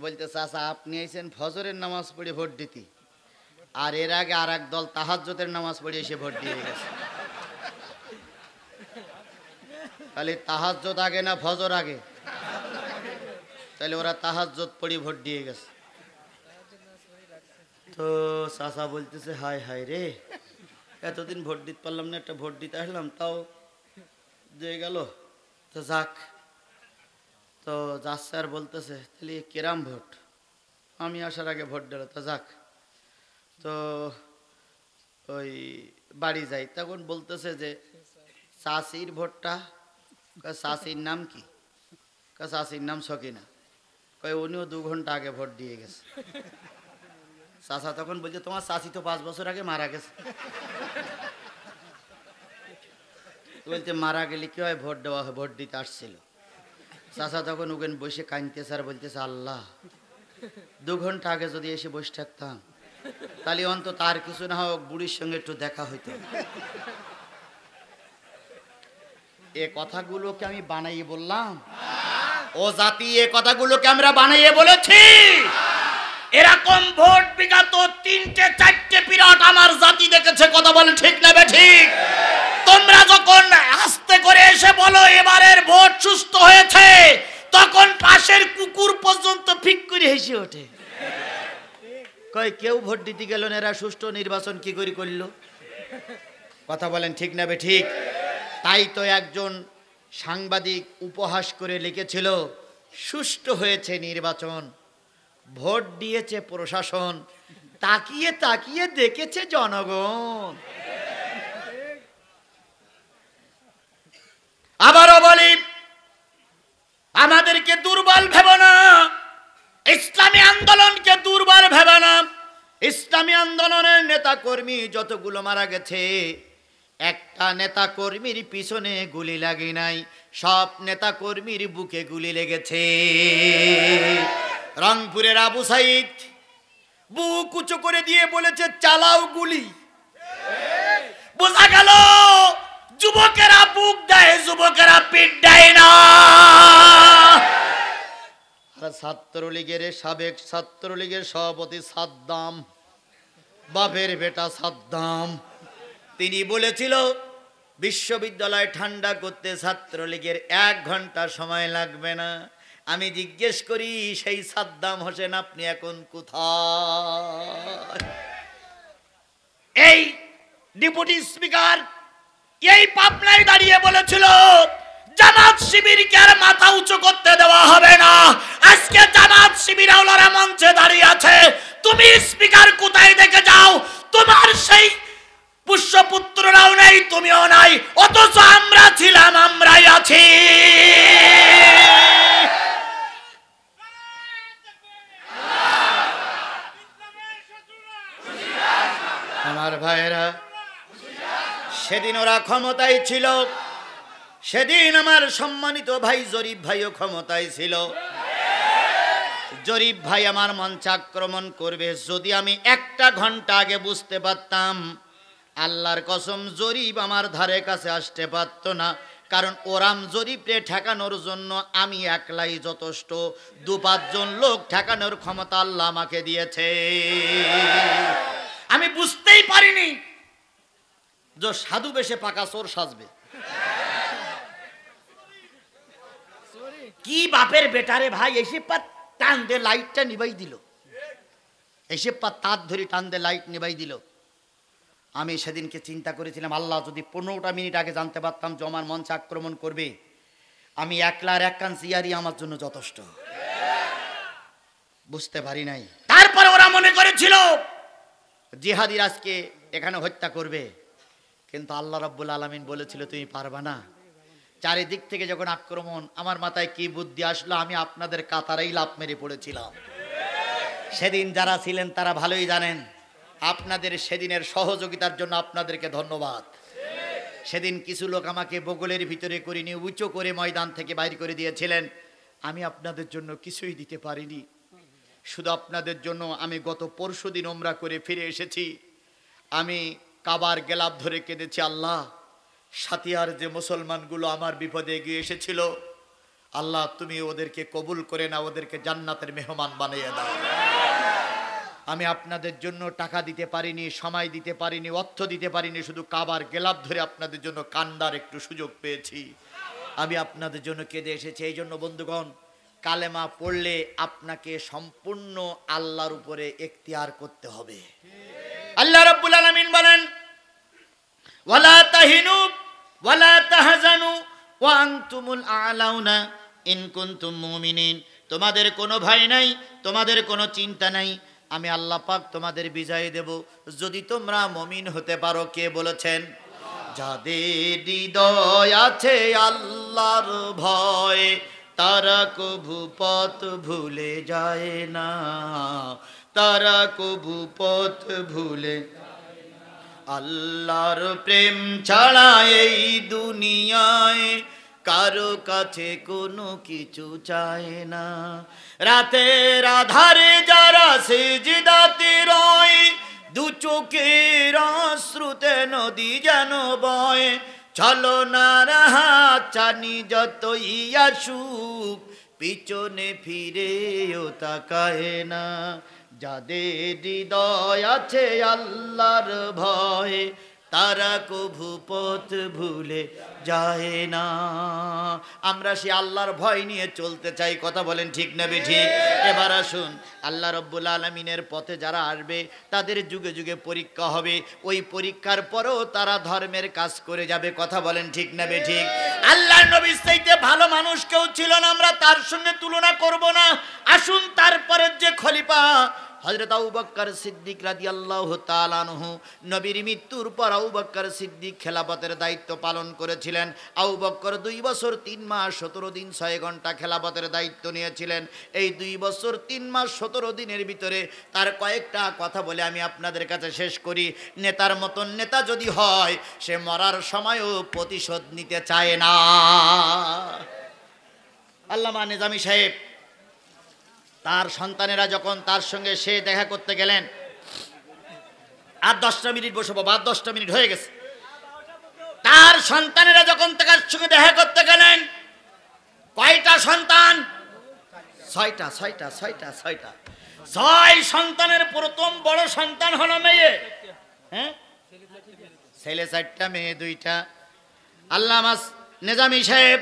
বলতে, চাচা আপনি আইছেন ফজরের নামাজ পড়ে ভোট দিতে, আর এর আগে আর এক দল তাহাজ্জুদের নামাজ পড়ে এসে ভোট দিয়ে গেছে। তাহলে তাহাজ্জুদ আগে না ফজর আগে? তাহলে ওরা তাহাজ্জুদ পড়ে ভোট দিয়ে গেছে। তো চাচা বলতেছে, হায় হায় রে, এতদিন ভোট দিতে পারলাম না, একটা ভোট দিতে আসলাম তাও যে গেল। তো যাক, তো যাচ্ছে আর বলতেছে, তাহলে কেরাম ভোট? আমি আসার আগে ভোট দিল, তো যাক। তো ওই বাড়ি যাই, তখন বলতেছে যে চাষির ভোটটা, চাষির নাম কি? চাষির নাম সকিনা। কয় উনিও 2 ঘন্টা আগে ভোট দিয়ে গেছে। চাচা তখন বলছে, তোমার চাষি তো 5 বছর আগে মারা গেছে। বলতে, মারা গেলে কি হয়? ভোট দেওয়া হয়, ভোট দিতে আসছিল। চাচা তখন ওখানে বসে কাঁদতেছে আর বলতেছে, আল্লাহ 2 ঘন্টা আগে যদি এসে বসে থাকতাম, তাহলে অন্তত আর কিছু না হোক বুড়ির সঙ্গে একটু দেখা হইতো। এ কথাগুলোকে আমি বানাইয়ে বললাম? ও জাতি, এ কথাগুলোকে আমরা বানাইয়ে বলেছি? এরকম ভোট বিগত 3-4টে পিরিয়ড আমার জাতি দেখেছে। কথা বলে ঠিক না ঠিক? তোমরা যখন আস্তে করে এসে বলো এবারের ভোট সুস্থ হয়েছে, তখন পাশের কুকুর পর্যন্ত ফিক করে হেসে ওঠে। কয় কেউ ভোট দিতে গেল না, এরা সুষ্ঠু নির্বাচন কি করে করলো? কথা বলেন ঠিক না ঠিক? তাই তো একজন সাংবাদিক উপহাস করে লিখেছিল, সুষ্ঠু হয়েছে নির্বাচন, ভোট দিয়েছে প্রশাসন, তাকিয়ে তাকিয়ে দেখেছে জনগণ। আবারও বলি, আমাদেরকে দুর্বল ভেবো না, ইসলামী আন্দোলনকে দুর্বল ভেবো না। ইসলামী আন্দোলনের নেতা কর্মী যতগুলো মারা গেছে, একটা নেতা কর্মীর পিছনে গুলি লাগে নাই, সব নেতা কর্মীর বুকে গুলি লেগেছে। রংপুরের আবু সাইদ বুক উঁচু করে দিয়ে বলেছে, চালাও গুলি। বোঝা গেল যুবকেরা বুক দেয়, যুবকেরা পিঠ দেয় না। ছাত্রলীগের সাবেক ছাত্রলীগের সভাপতি সাদ্দাম, বাপের বেটা সাদ্দাম, তিনি বলেছিল বিশ্ববিদ্যালয় ঠান্ডা করতে ছাত্রলীগের 1 ঘন্টা সময় লাগবে না। আমি জিজ্ঞেস করি, সেই সাদ্দাম হোসেন আপনি এখন কোথায়? এই ডেপুটি স্পিকার এই পাবনায় দাঁড়িয়ে বলেছিল জামাত শিবিরকে আর মাথা উঁচু করতে দেওয়া হবে না। আজকে জামাত শিবির আওলারা মঞ্চে দাঁড়িয়ে আছে, তুমি স্পিকার কোথায় দেখে যাও, তোমার সেই পুষ্যপুত্ররাও নেই, তুমিও নাই, অথচ আমরা ছিলাম, আমরাই আছি। আমার ভাইয়েরা, সেদিন ওরা ক্ষমতায় ছিল, সেদিন আমার সম্মানিত ভাই জরিফ ভাইও ক্ষমতায় ছিল। জরিফ ভাই আমার মঞ্চে আক্রমণ করবে, যদি আমি একটা ঘন্টা আগে বুঝতে পারতাম, আল্লাহর কসম জরিফ আমার ধারে কাছে আসতে পারত না। কারণ ওরাম জরিফে ঠেকানোর জন্য আমি একলাই যথেষ্ট, 2-5 জন লোক ঠেকানোর ক্ষমতা আল্লাহ আমাকে দিয়েছে। আমি বুঝতেই পারিনি যে সাধু বেশে পাকা চোর সাজবে। কি বাপের বেটারে ভাই, এসে পা টান দিয়ে লাইটটা নিবাই দিল, এসে পা তার ধরে টান দিয়ে লাইট নিবাই দিল। আমি সেদিনকে চিন্তা করেছিলাম, আল্লাহ যদি 15টা মিনিট আগে জানতে পারতাম যে আমার মঞ্চে আক্রমণ করবে, আমি একলার এক কান সিয়ারি আমার জন্য যথেষ্ট। বুঝতে পারি নাই। তারপরে ওরা মনে করেছিল জিহাদির আজকে এখানে হত্যা করবে, কিন্তু আল্লাহ রাব্বুল আলামিন বলেছিল তুমি পারবা না। চারিদিক থেকে যখন আক্রমণ, আমার মাথায় কি বুদ্ধি আসলো, আমি আপনাদের কাতারেই লাফ মেরে পড়েছিলাম। সেদিন যারা ছিলেন তারা ভালোই জানেন। আপনাদের সেদিনের সহযোগিতার জন্য আপনাদেরকে ধন্যবাদ। সেদিন কিছু লোক আমাকে বগলের ভিতরে করে নিয়ে উঁচু করে ময়দান থেকে বাইর করে দিয়েছিলেন। আমি আপনাদের জন্য কিছুই দিতে পারিনি। শুধু আপনাদের জন্য আমি গত পরশুদিন ওমরা করে ফিরে এসেছি। আমি কাবার গেলাপ ধরে কেঁদেছি, আল্লাহ সাতিয়ার যে মুসলমানগুলো আমার বিপদে এগিয়ে এসেছিল, আল্লাহ তুমি ওদেরকে কবুল করে না, ওদেরকে জান্নাতের মেহমান বানিয়ে দাও। আমি আপনাদের জন্য টাকা দিতে পারিনি, সময় দিতে পারিনি, অর্থ দিতে পারিনি, শুধু কাবার গেলাপ ধরে আপনাদের জন্য কান্দার একটু সুযোগ পেয়েছি। আমি আপনাদের জন্য কেঁদে এসেছি। এই জন্য বন্ধুগণ, কালেমা পড়লে আপনাকে সম্পূর্ণ আল্লাহর উপরে এখতিয়ার করতে হবে। আল্লাহ রাব্বুল আলামিন বলেন, ওয়ালা তাহিনু ওয়ালা তাহজানু ওয়া আনতুমুল আ'লাউনা ইন কুনতুম মুমিনিন। তোমাদের কোনো ভয় নাই, তোমাদের কোনো চিন্তা নাই, আমি আল্লাহ পাক তোমাদের বিজয় দেব যদি তোমরা মুমিন হতে পারো। কে বলেছেন? যাদের হৃদয় আছে আল্লাহর ভয়, তারা কভু পথ ভুলে যায় না, তারা কভু পথ ভুলে। আল্লাহর প্রেম ছাড়া এই দুনিয়ায় কারো কাছে কোনো কিছু চায় না। রাতের আধারে যারা সিজদাতে রয়, দু চোখের অশ্রুতে নদী যেন বয়। চলো না হাত চানি যতই আসুক, পিছনে ফিরেও তাকায় না। যাদের হৃদয় আছে আল্লাহর ভয়, তারা কভু পথ ভুলে যায় না। আমরা সে আল্লাহর ভয় নিয়ে চলতে চাই। কথা বলেন ঠিক না বেঠিক? এবার আসুন, আল্লাহ রাব্বুল আলামিনের পথে যারা আসবে তাদের যুগে যুগে পরীক্ষা হবে। ওই পরীক্ষার পরেও তারা ধর্মের কাজ করে যাবে। কথা বলেন ঠিক না বেঠিক? আল্লাহর নবীর চাইতে ভালো মানুষ কেউ ছিল না, আমরা তার সঙ্গে তুলনা করব না। আসুন তারপরের যে খলিফা হযরত আবু বকর সিদ্দিক রাদিয়াল্লাহু তাআলা আনহু, নবীর মৃত্যুর পর আবু বকর সিদ্দিক খেলাফতের দায়িত্ব পালন করেছিলেন। আবু বকর 2 বছর 3 মাস 17 দিন 6 ঘন্টা খেলাফতের দায়িত্ব নিয়েছিলেন। এই 2 বছর 3 মাস 17 দিনের ভিতরে তার কয়েকটা কথা বলে আমি আপনাদের কাছে শেষ করি। নেতার মতন নেতা যদি হয়, সে মরার সময়ও প্রতিশোধ নিতে চায় না। আল্লামা নিজামী সাহেব, তার সন্তানেরা যখন তার সঙ্গে সে দেখা করতে গেলেন, আর 10টা মিনিট বসে বাবা, 10টা মিনিট হয়ে গেছে। তার সন্তানেরা যখন তার সঙ্গে দেখা করতে গেলেন, কয়টা সন্তান? 6টা। 6 সন্তানের প্রথম বড় সন্তান হলো মেয়ে। হ্যাঁ, ছেলে 4টা, মেয়ে 2টা। আল্লামা নিজামী সাহেব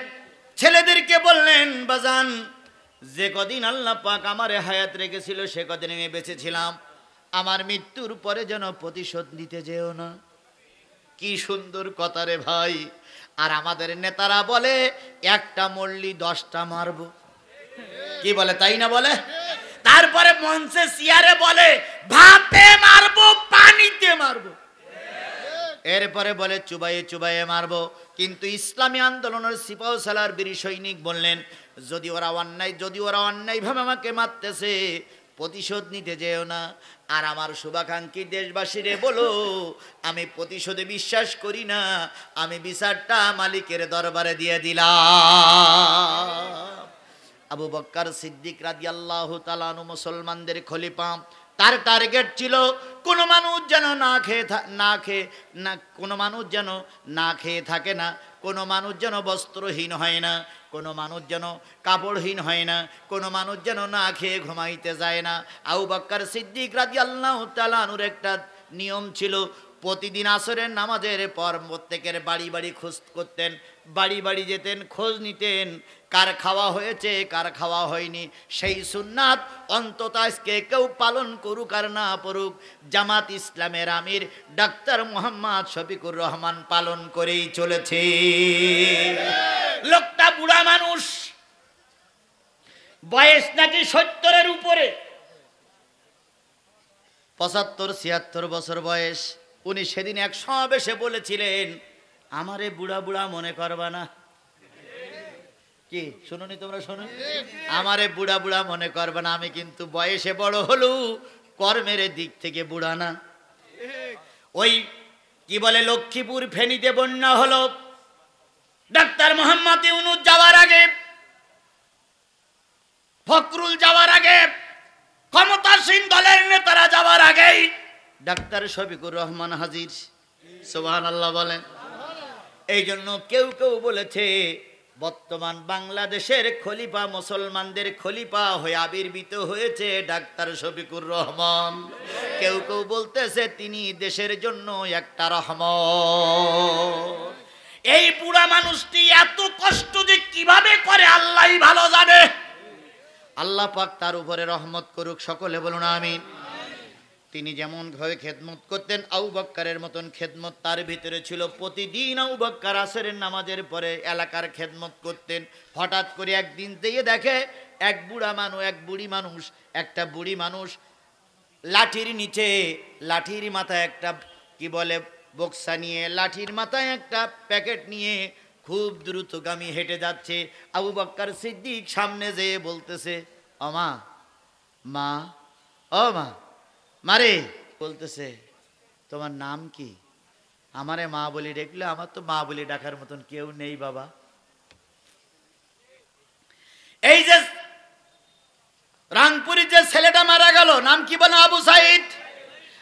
ছেলেদেরকে বললেন, বাজান, যে কদিন আল্লাহ পাক আমারে হায়াত রেখেছিল সে কদিন আমি বেঁচে ছিলাম, আমার মৃত্যুর পরে যেন প্রতিশোধ নিতে যেও না। কি সুন্দর কথা রে ভাই। আর আমাদের নেতারা বলে একটা মরলি 10টা মারবো। কি বলে, তাই না বলে? তারপরে মঞ্চে চেয়ারে বলে ভাতে মারবো পানিতে মারবো, এরপরে বলে চুবাইয়ে চুবাইয়ে মারবো। কিন্তু ইসলামী আন্দোলনের সিপাহ সালার বীর সৈনিক বললেন, যদি ওরা অন্যায়ভাবে আমাকে মারতেছে, প্রতিশোধ নিতে যেও না। আর আমার শুভাকাঙ্ক্ষী দেশবাসীরে বলো, আমি প্রতিশোধে বিশ্বাস করি না, আমি বিচারটা মালিকের দরবারে দিয়ে দিলাম। আবু বকর সিদ্দিক রাদিয়াল্লাহু তাআলা আনহু মুসলমানদের খলিফা। তার টার্গেট ছিল কোনো মানুষ যেন না খেয়ে থাকে না, কোনো মানুষ যেন বস্ত্রহীন হয় না, কোনো মানুষ যেন কাপড়হীন হয় না, কোনো মানুষ যেন না খেয়ে ঘুমাইতে যায় না। আবু বকর সিদ্দিক রাদিয়াল্লাহু তাআলা আনহুর একটা নিয়ম ছিল, প্রতিদিন আসরের নামাজের পর প্রত্যেকের বাড়ি বাড়ি খোঁজ করতেন, বাড়ি বাড়ি যেতেন, খোঁজ নিতেন কার খাওয়া হয়েছে কার খাওয়া হয়নি। সেই সুন্নাত অন্তত আজকে কেউ পালন করুক আর না করুক, জামাত ইসলামের আমির ডাক্তার মোহাম্মদ শফিকুর রহমান পালন করেই চলেছে। লোকটা বুড়া মানুষ, বয়স নাকি 70-এর উপরে, 75-76 বছর বয়স। উনি সেদিন এক সমাবেশে বলেছিলেন, আমারে বুড়া বুড়া মনে করবা না। কি শুনুনি তোমরা? শোনো, আমারে বুড়া বুড়া মনে করবা না, আমি কিন্তু বয়সে বড় হলেও কর্মের দিক থেকে বুড়া না। ওই কি বলে লক্ষ্মীপুর ফেনীতে বন্যা হলো, ডাক্তার মোহাম্মদ ইউনূস যাওয়ার আগে, ফখরুল যাওয়ার আগে, ক্ষমতাসীন দলের নেতারা যাওয়ার আগেই ডাক্তার শফিকুর রহমান হাজির। সুবহানাল্লাহ বলেন। এই জন্য কেউ কেউ বলেছে বর্তমান বাংলাদেশের খলিফা, মুসলমানদের খলিফা হয়ে আবির্ভূত হয়েছে ডাক্তার শফিকুর রহমান। কেউ কেউ বলতেছে তিনি দেশের জন্য একটা রহমত। এই বুড়া মানুষটি এত কষ্ট যে কিভাবে করে আল্লাহই ভালো জানে। আল্লাহ পাক তার উপরে রহমত করুক, সকলে বলুন আমিন। তিনি যেমন ভাবে খেদমত করতেন, আবু বকরের মতন খেদমত তার ভিতরে ছিল। প্রতিদিন আবু বকর আসরের নামাজের পরে এলাকার খেদমত করতেন। হঠাৎ করে একদিন দিয়ে দেখে এক বুড়ি মানুষ লাঠির নিচে, লাঠির মাথায় একটা কি বলে বক্সা নিয়ে, লাঠির মাথায় একটা প্যাকেট নিয়ে খুব দ্রুতগামী হেঁটে যাচ্ছে। আবু বকর সিদ্দিক সামনে যেয়ে বলতেছে, ও মা, ও মা, মারে, বলতেছে তোমার নাম কি? আমারে মা বলি ডাকলে, আমার তো মা বলি ডাকার মতন কেউ নেই বাবা। এই যে রাংপুরি যে ছেলেটা মারা গেল, নাম কি বলো? আবু সাইদ।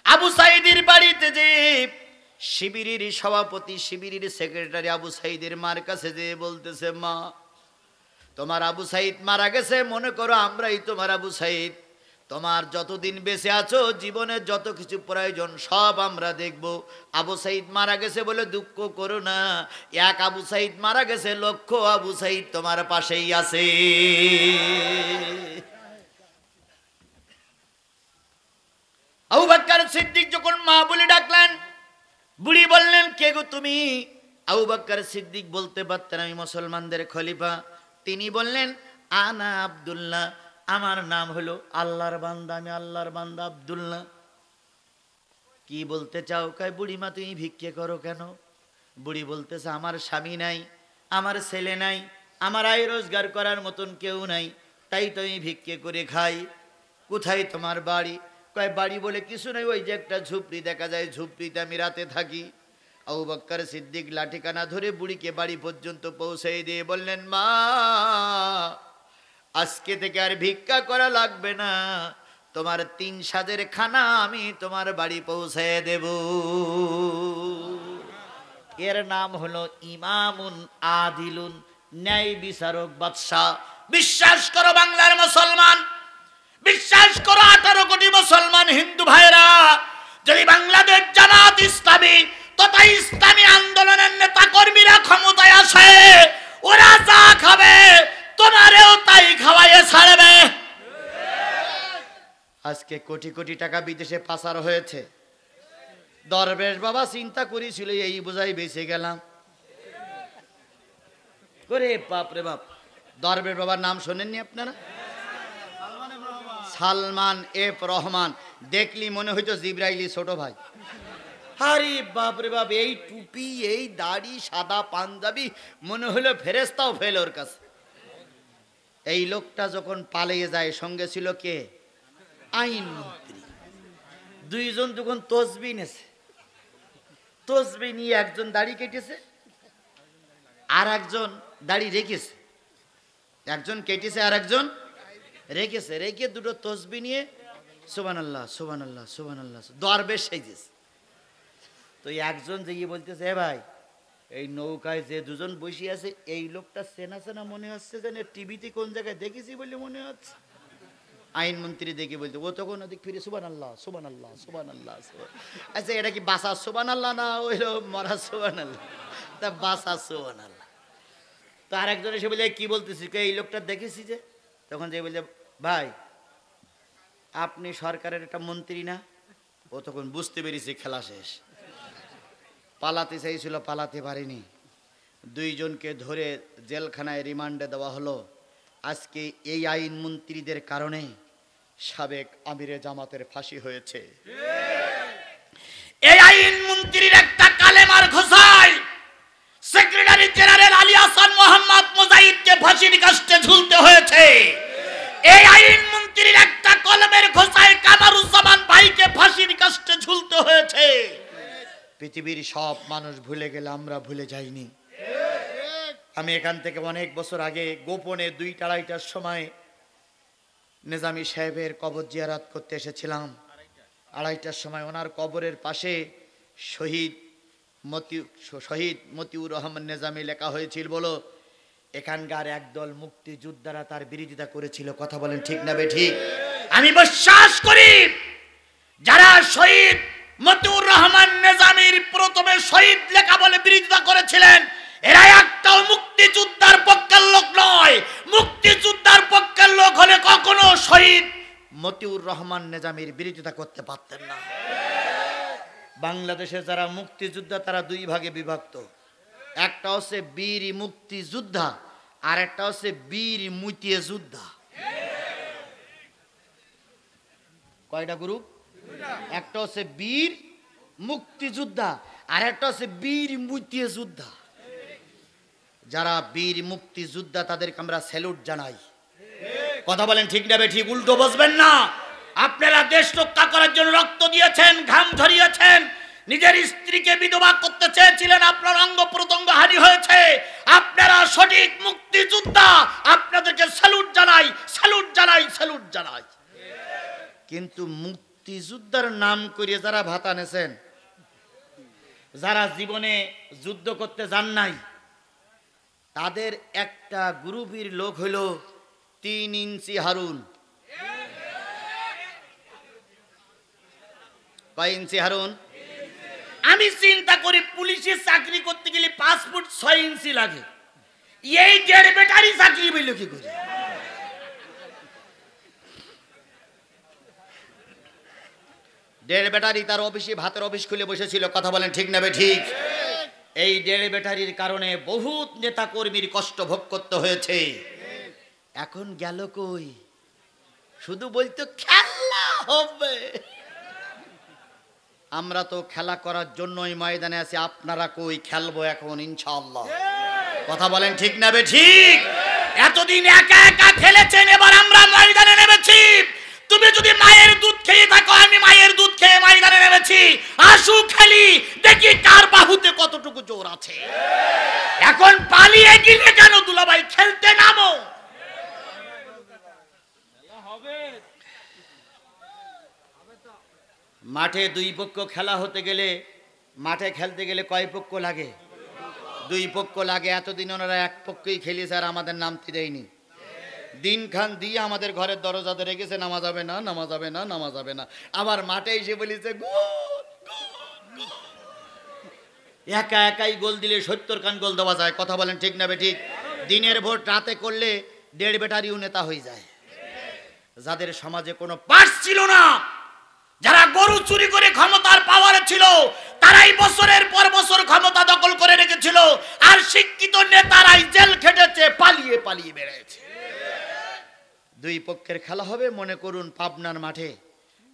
আবু সাইদের বাড়িতে যে শিবিরের সভাপতি, শিবিরের সেক্রেটারি আবু সাইদের মার কাছে যে বলতেছে, মা তোমার আবু সাইদ মারা গেছে, মনে করো আমরাই তোমার আবু সাইদ। তোমার যতদিন বেঁচে আছো জীবনে যত কিছু প্রয়োজন সব আমরা দেখব। আবু সাইদ মারা গেছে বলে দুঃখ করো না, এক আবু সাইদ মারা গেছে, লক্ষ আবু সাইদ তোমার পাশেই আছে। আবু বকর সিদ্দিক যখন মা বলে ডাকলেন, বুড়ি বললেন, কে গো তুমি? আবু বকর সিদ্দিক বলতে পারতেন আমি মুসলমানদের খলিফা। তিনি বললেন, আনা আব্দুল্লাহ, আমার নাম হলো আল্লাহর বান্দা, আমি আল্লাহর বান্দা আব্দুল্লাহ। কি বলতে চাও? কয় বুড়িমা তুমি ভিক্ষে করো কেন? বুড়ি বলতেছে, আমার স্বামী নাই, আমার ছেলে নাই, আমার আয় রোজগার করার মতন কেউ নাই, তাই তো আমি ভিক্ষে করে খাই। কোথায় তোমার বাড়ি? কয় বাড়ি বলে কিছু নেই, ওই যে একটা ঝুপড়ি দেখা যায়, ঝুপড়িতে আমি রাতে থাকি। আবু বকর সিদ্দিক লাঠিকানা ধরে বুড়িকে বাড়ি পর্যন্ত পৌঁছে দিয়ে বললেন, মা আজকে থেকে আর ভিক্ষা করা লাগবে না, তোমার 3 সাজের খানা আমি তোমার বাড়ি পৌঁছে দেব। এর নাম হলো ইমামুন আদিলুন, ন্যায় বিচারক বাদশাহ। বিশ্বাস করো বাংলার মুসলমান, বিশ্বাস করো 18 কোটি মুসলমান হিন্দু ভাইরা, যদি বাংলাদেশ জামাত ইসলামী তথা ইসলামী আন্দোলনের নেতা কর্মীরা ক্ষমতায় আসে, ওরা যা খাবে তোমারেও তাই খাওয়াইয়ে ছাড়বে। আজকে কোটি কোটি টাকা বিদেশে পাচার হয়েছে। দরবেশ বাবা চিন্তা করেছিল এই বোঝাই বেঁচে গেলাম করে। বাপ রে বাপ, দরবেশ বাবার নাম শোনেননি আপনারা? সালমান এফ রহমান, দেখলি মনে হইতো জিব্রাইলি ছোট ভাই। আরে বাপরে বাপ, এই টুপি, এই দাড়ি, সাদা পাঞ্জাবি, মনে হলো ফেরেশতাও ফেল ওর কাছে। এই লোকটা যখন পালিয়ে যায়, সঙ্গে ছিল কে? আইনমন্ত্রী। দুইজন যখন তসবি নেছে, তসবি নিয়ে একজন দাড়ি কেটেছে আর একজন দাড়ি রেখেছে, একজন কেটেছে আর একজন রেখেছে, রেখে দুটো তসবি নিয়ে সুবহানাল্লাহ সুবহানাল্লাহ সুবহানাল্লাহ দরবেশ সেজেছে। তো একজন যে বলতেছে, এ ভাই, এই নৌকায় যে দুজন বসে আছে এই লোকটা চেনা চেনা মনে হচ্ছে, যেন টিভিতে কোন জায়গায় দেখেছি বলে মনে হচ্ছে। আইনমন্ত্রী দেখে বলতে, ও তখন ওদিক ফিরে সুবহানাল্লাহ সুবহানাল্লাহ সুবহানাল্লাহ। আচ্ছা, এটা কি বাসা সুবহানাল্লাহ না ওইলো মরা সুবহানাল্লাহ? তা বাসা সুবহানাল্লাহ। তো আরেকজন এসে বলে, কি বলতেছি, এই লোকটা দেখেছি যে। তখন যে বলছে, ভাই আপনি সরকারের একটা মন্ত্রী না? ও তখন বুঝতে পেরেছি খেলা শেষ। পালাতে চাইছিল, পালাতে পারেনি, দুইজনকে ধরে জেলখানায় রিমান্ডে দেওয়া হলো। আজকে এই আইনমন্ত্রীদের কারণে সাবেক আমিরে জামাতের ফাঁসি হয়েছে। এই আইনমন্ত্রীর একটা কালেমার ঘোষায় সেক্রেটারি জেনারেল আলী হাসান মোহাম্মদ মুজাহিদকে ফাঁসির কাস্টে ঝুলতে হয়েছে। এই আইনমন্ত্রীর একটা কলমের ঘোষায় কামারুজ্জামান ভাইকে ফাঁসির কাস্টে ঝুলতে হয়েছে। পৃথিবীর সব মানুষ ভুলে গেলে আমরা ভুলে যাইনি। আমি এখান থেকে অনেক বছর আগে গোপনে 2-2:30টার সময় নিজামী সাহেবের কবর জিয়ারত করতে এসেছিলাম। 2:30টার সময় ওনার কবরের পাশে শহীদ মতিউর রহমান নিজামী লেখা হয়েছিল। বলো, এখানকার একদল মুক্তিযোদ্ধারা তার বিরোধিতা করেছিল। কথা বলেন ঠিক না বেঠিক? আমি বিশ্বাস করি যারা শহীদ মতিউর রহমান নিজামীর প্রথমে শহীদ লেখা বলে বিরোধিতা করেছিলেন, এরা একটাও মুক্তিযোদ্ধার পক্ষের লোক নয়। মুক্তিযোদ্ধার পক্ষের লোক হলে কখনো শহীদ মতিউর রহমান নিজামীর বিরোধিতা করতে পারতেন না। বাংলাদেশে যারা মুক্তিযোদ্ধা তারা 2 ভাগে বিভক্ত। একটা হচ্ছে বীর মুক্তিযোদ্ধা আর একটা হচ্ছে বীর মুতিয়ে যোদ্ধা। কয়টা গ্রুপ? একটা হচ্ছে বীর মুক্তিযোদ্ধা আর একটা হচ্ছে বীর মুতিয়ে যোদ্ধা। যারা বীর মুক্তিযোদ্ধা তাদেরকে আমরা স্যালুট জানাই। কথা বলেন ঠিক না বেঠিক? উল্টো বসবেন না। আপনারা দেশ রক্ষা করার জন্য রক্ত দিয়েছেন, ঘাম ঝরিয়েছেন, নিজের স্ত্রীকে বিধবা করতে চেয়েছিলেন, আপনার অঙ্গ প্রত্যঙ্গ হানি হয়েছে। আপনারা সঠিক মুক্তিযোদ্ধা, আপনাদেরকে স্যালুট জানাই, স্যালুট জানাই, স্যালুট জানাই। কিন্তু মুক্তিযোদ্ধার নাম করে যারা ভাতা নেছেন, যারা জীবনে যুদ্ধ করতে যান নাই, তাদের একটা গ্রুপের লোক হইল 3 ইঞ্চি হারুন। কয় ইঞ্চি হারুন? আমি চিন্তা করি পুলিশের চাকরি করতে গেলে 5 ফুট 6 ইঞ্চি লাগে, এই 1.5 ব্যাটারি চাকরি বলল কি করে? দেড় ব্যাটারি তার অফিসে ভাতের অফিস খুলে বসেছিল। কথা বলেন ঠিক না ঠিক? এই 1.5 ব্যাটারির কারণে বহুত নেতা কর্মীর কষ্ট ভোগ করতে হয়েছে। এখন গেল কই? শুধু বলতো খেলা হবে। আমরা তো খেলা করার জন্যই ময়দানে আছি। আপনারা কই? খেলবো এখন ইনশাআল্লাহ। কথা বলেন ঠিক না ঠিক? এতদিন একা একা খেলেছেন, এবার আমরা ময়দানে নেমেছি। তুমি যদি মায়ের দুধ খেয়ে থাকো, আমি মায়ের দুধ খেয়ে ময়দানে নেমেছি। আসু খেলি, দেখি কার বাহুতে কতটুকু জোর আছে। এখন পালিয়ে গেলে কেন দুলাভাই? খেলতে নামো। মাঠে 2 পক্ষ খেলা হতে গেলে, মাঠে খেলতে গেলে কয় পক্ষ লাগে? 2 পক্ষ লাগে। এতদিন ওনারা 1 পক্ষই খেলিয়েছে আর আমাদের নামতে দেয়নি। দিন খান দিয়ে আমাদের ঘরের দরজাতে রেখেছে, নামা যাবে না, নামা যাবে না, নামা যাবে না। আবার মাঠে এসে বলেছে একা একাই গোল দিলে 70 খান গোল দেওয়া যায়। কথা বলেন ঠিক না ঠিক? দিনের ভোট রাতে করলে 1.5 ব্যাটারিও নেতা হয়ে যায়। যাদের সমাজে কোনো পাস ছিল না, যারা গরু চুরি করে ক্ষমতার পাওয়ারে ছিল, তারাই বছরের পর বছর ক্ষমতা দখল করে রেখেছিল। আর শিক্ষিত নেতারাই জেল খেটেছে, পালিয়ে পালিয়ে বেড়েছে। দুই পক্ষের খেলা হবে, মনে করুন পাবনার মাঠে।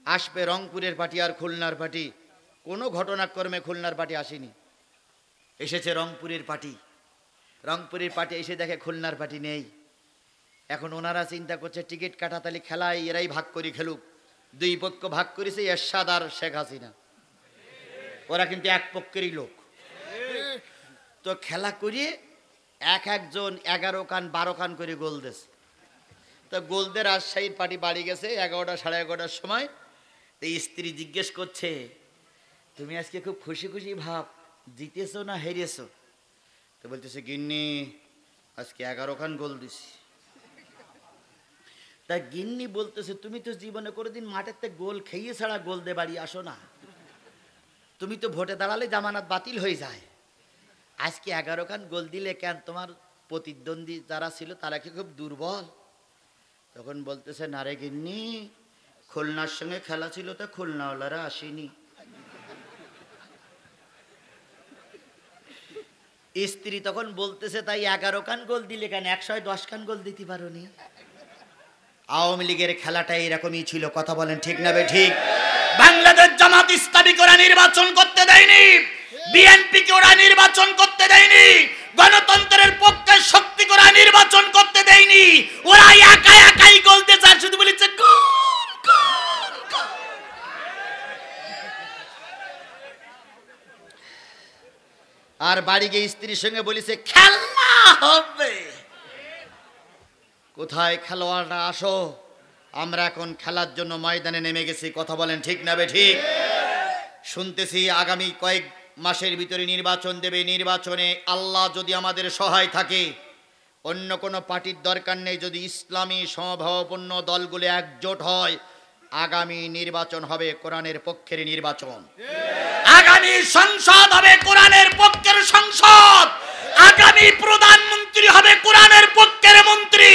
আসবে রংপুরের পার্টি আর খুলনার পার্টি। কোনো ঘটনাক্রমে খুলনার পার্টি আসেনি, এসেছে রংপুরের পার্টি। রংপুরের পার্টি এসে দেখে খুলনার পার্টি নেই। এখন ওনারা চিন্তা করছে টিকিট কাটা, তাহলে খেলায় এরাই ভাগ করে খেলুক। দুই পক্ষ ভাগ করেছে এরশাদ আর শেখ হাসিনা, ওরা কিন্তু এক পক্ষেরই লোক। তো খেলা করিয়ে একজন 11 কান 12 কান করে গোল দিয়েছে। তো গোল দিয়ে রাজশাহীর পার্টি বাড়ি গেছে 11টা সাড়ে 11টার সময়। তো স্ত্রী জিজ্ঞেস করছে, তুমি আজকে খুব খুশি খুশি ভাব, জিতেছো না হেরেছো? তো বলতেছে, গিন্নি আজকে 11 খান গোল দিছি। তা গিন্নি বলতেছে, তুমি তো জীবনে কোনোদিন মাঠেতে গোল খেয়ে ছাড়া গোল দিয়ে বাড়ি আসো না, তুমি তো ভোটে দাঁড়ালে জামানত বাতিল হয়ে যায়, আজকে 11 খান গোল দিলে কেন? তোমার প্রতিদ্বন্দ্বী যারা ছিল তারা কি খুব দুর্বল? তখন বলতেছে, না রে গিন্নি, খুলনার সঙ্গে খেলা ছিল তো খুলনাওয়ালারা আসেনি। স্ত্রী তখন বলতেছে, তাই 11 খান গোল দিলে কেন? 110 খান গোল দিতে পারোনি? আওয়ামী লীগের খেলাটা এরকমই ছিল, কথা বলেন ঠিক না ঠিক? বাংলাদেশ জামাত ইসলামী ওরা নির্বাচন করতে দেয়নি, বিএনপি কে ওরা নির্বাচন করতে দেয়নি, গণতন্ত্রের পক্ষে শক্তি ওরা নির্বাচন করতে দেয়নি। ওরা একা একাই গোল দিতে চায়, শুধু বলেছে গোল গোল গোল। আর বাড়ি গিয়ে স্ত্রীর সঙ্গে বলেছে খেলা হবে। কোথায় খেলোয়াড়রা আসো, আমরা এখন খেলার জন্য ময়দানে নেমে গেছি, কথা বলেন ঠিক না ঠিক? শুনতেছি আগামী কয়েক মাসের ভিতরে নির্বাচন দেবে। নির্বাচনে আল্লাহ যদি আমাদের সহায় থাকে, অন্য কোনো পার্টির দরকার নেই, যদি ইসলামী সমভাবাপন্ন দলগুলো একজোট হয়, আগামী নির্বাচন হবে কোরআনের পক্ষের নির্বাচন। আগামী সংসদ হবে কোরআনের পক্ষের সংসদ, আগামী প্রধানমন্ত্রী হবে কোরআনের পক্ষের মন্ত্রী,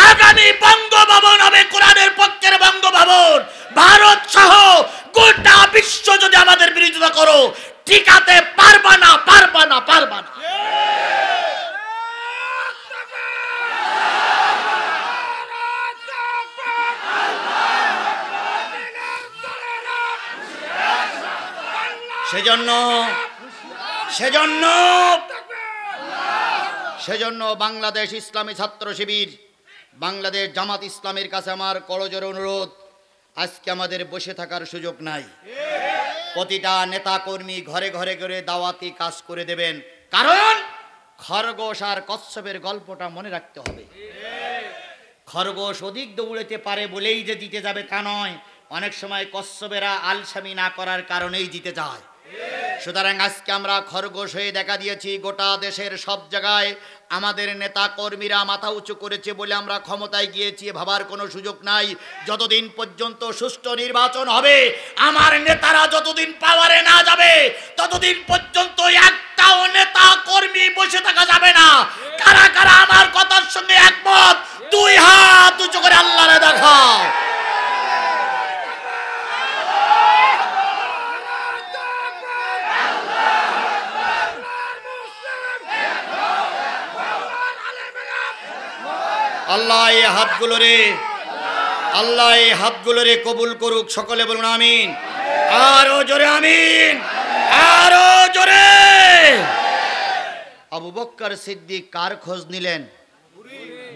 আগামী বঙ্গভবন হবে কোরআনের পক্ষের বঙ্গভবন। ভারত সহ গোটা বিশ্ব যদি আমাদের বিরোধিতা করো, টিকাতে পারবা না, পারবা না, পারবা না। সেজন্য বাংলাদেশ ইসলামী ছাত্র শিবির, বাংলাদেশ জামাত ইসলামের কাছে আমার করজোড়ে অনুরোধ, আজকে আমাদের বসে থাকার সুযোগ নাই। প্রতিটা নেতা কর্মী ঘরে ঘরে ঘরে দাওয়াতি কাজ করে দেবেন, কারণ খরগোশ আর কচ্ছপের গল্পটা মনে রাখতে হবে। খরগোশ অধিক দৌড়াতে পারে বলেই যে জিতে যাবে তা নয়, অনেক সময় কচ্ছপেরা আলসামি না করার কারণেই জিতে যায়। সুতরাং আজকে আমরা খরগোশ হয়ে দেখা দিয়েছি, গোটা দেশের সব জায়গায় আমাদের নেতা কর্মীরা মাথা উঁচু করেছে বলে আমরা ক্ষমতায় গিয়েছি, ভাবার কোনো সুযোগ নাই। যতদিন পর্যন্ত সুষ্ঠু নির্বাচন হবে, আমার নেতারা যতদিন পাওয়ারে না যাবে, ততদিন পর্যন্ত একটাও নেতা কর্মী বসে থাকা যাবে না। কারা কারা আমার কথার সঙ্গে একমত, দুই হাত উঁচু করে আল্লাহরে দেখাও। আল্লাহ এই হাতগুলো রে কবুল করুক, সকলে বলুন আমিন। আরো জোরে আমিন, আরো জোরে। আবু বকর সিদ্দিক কার খোঁজ নিলেন?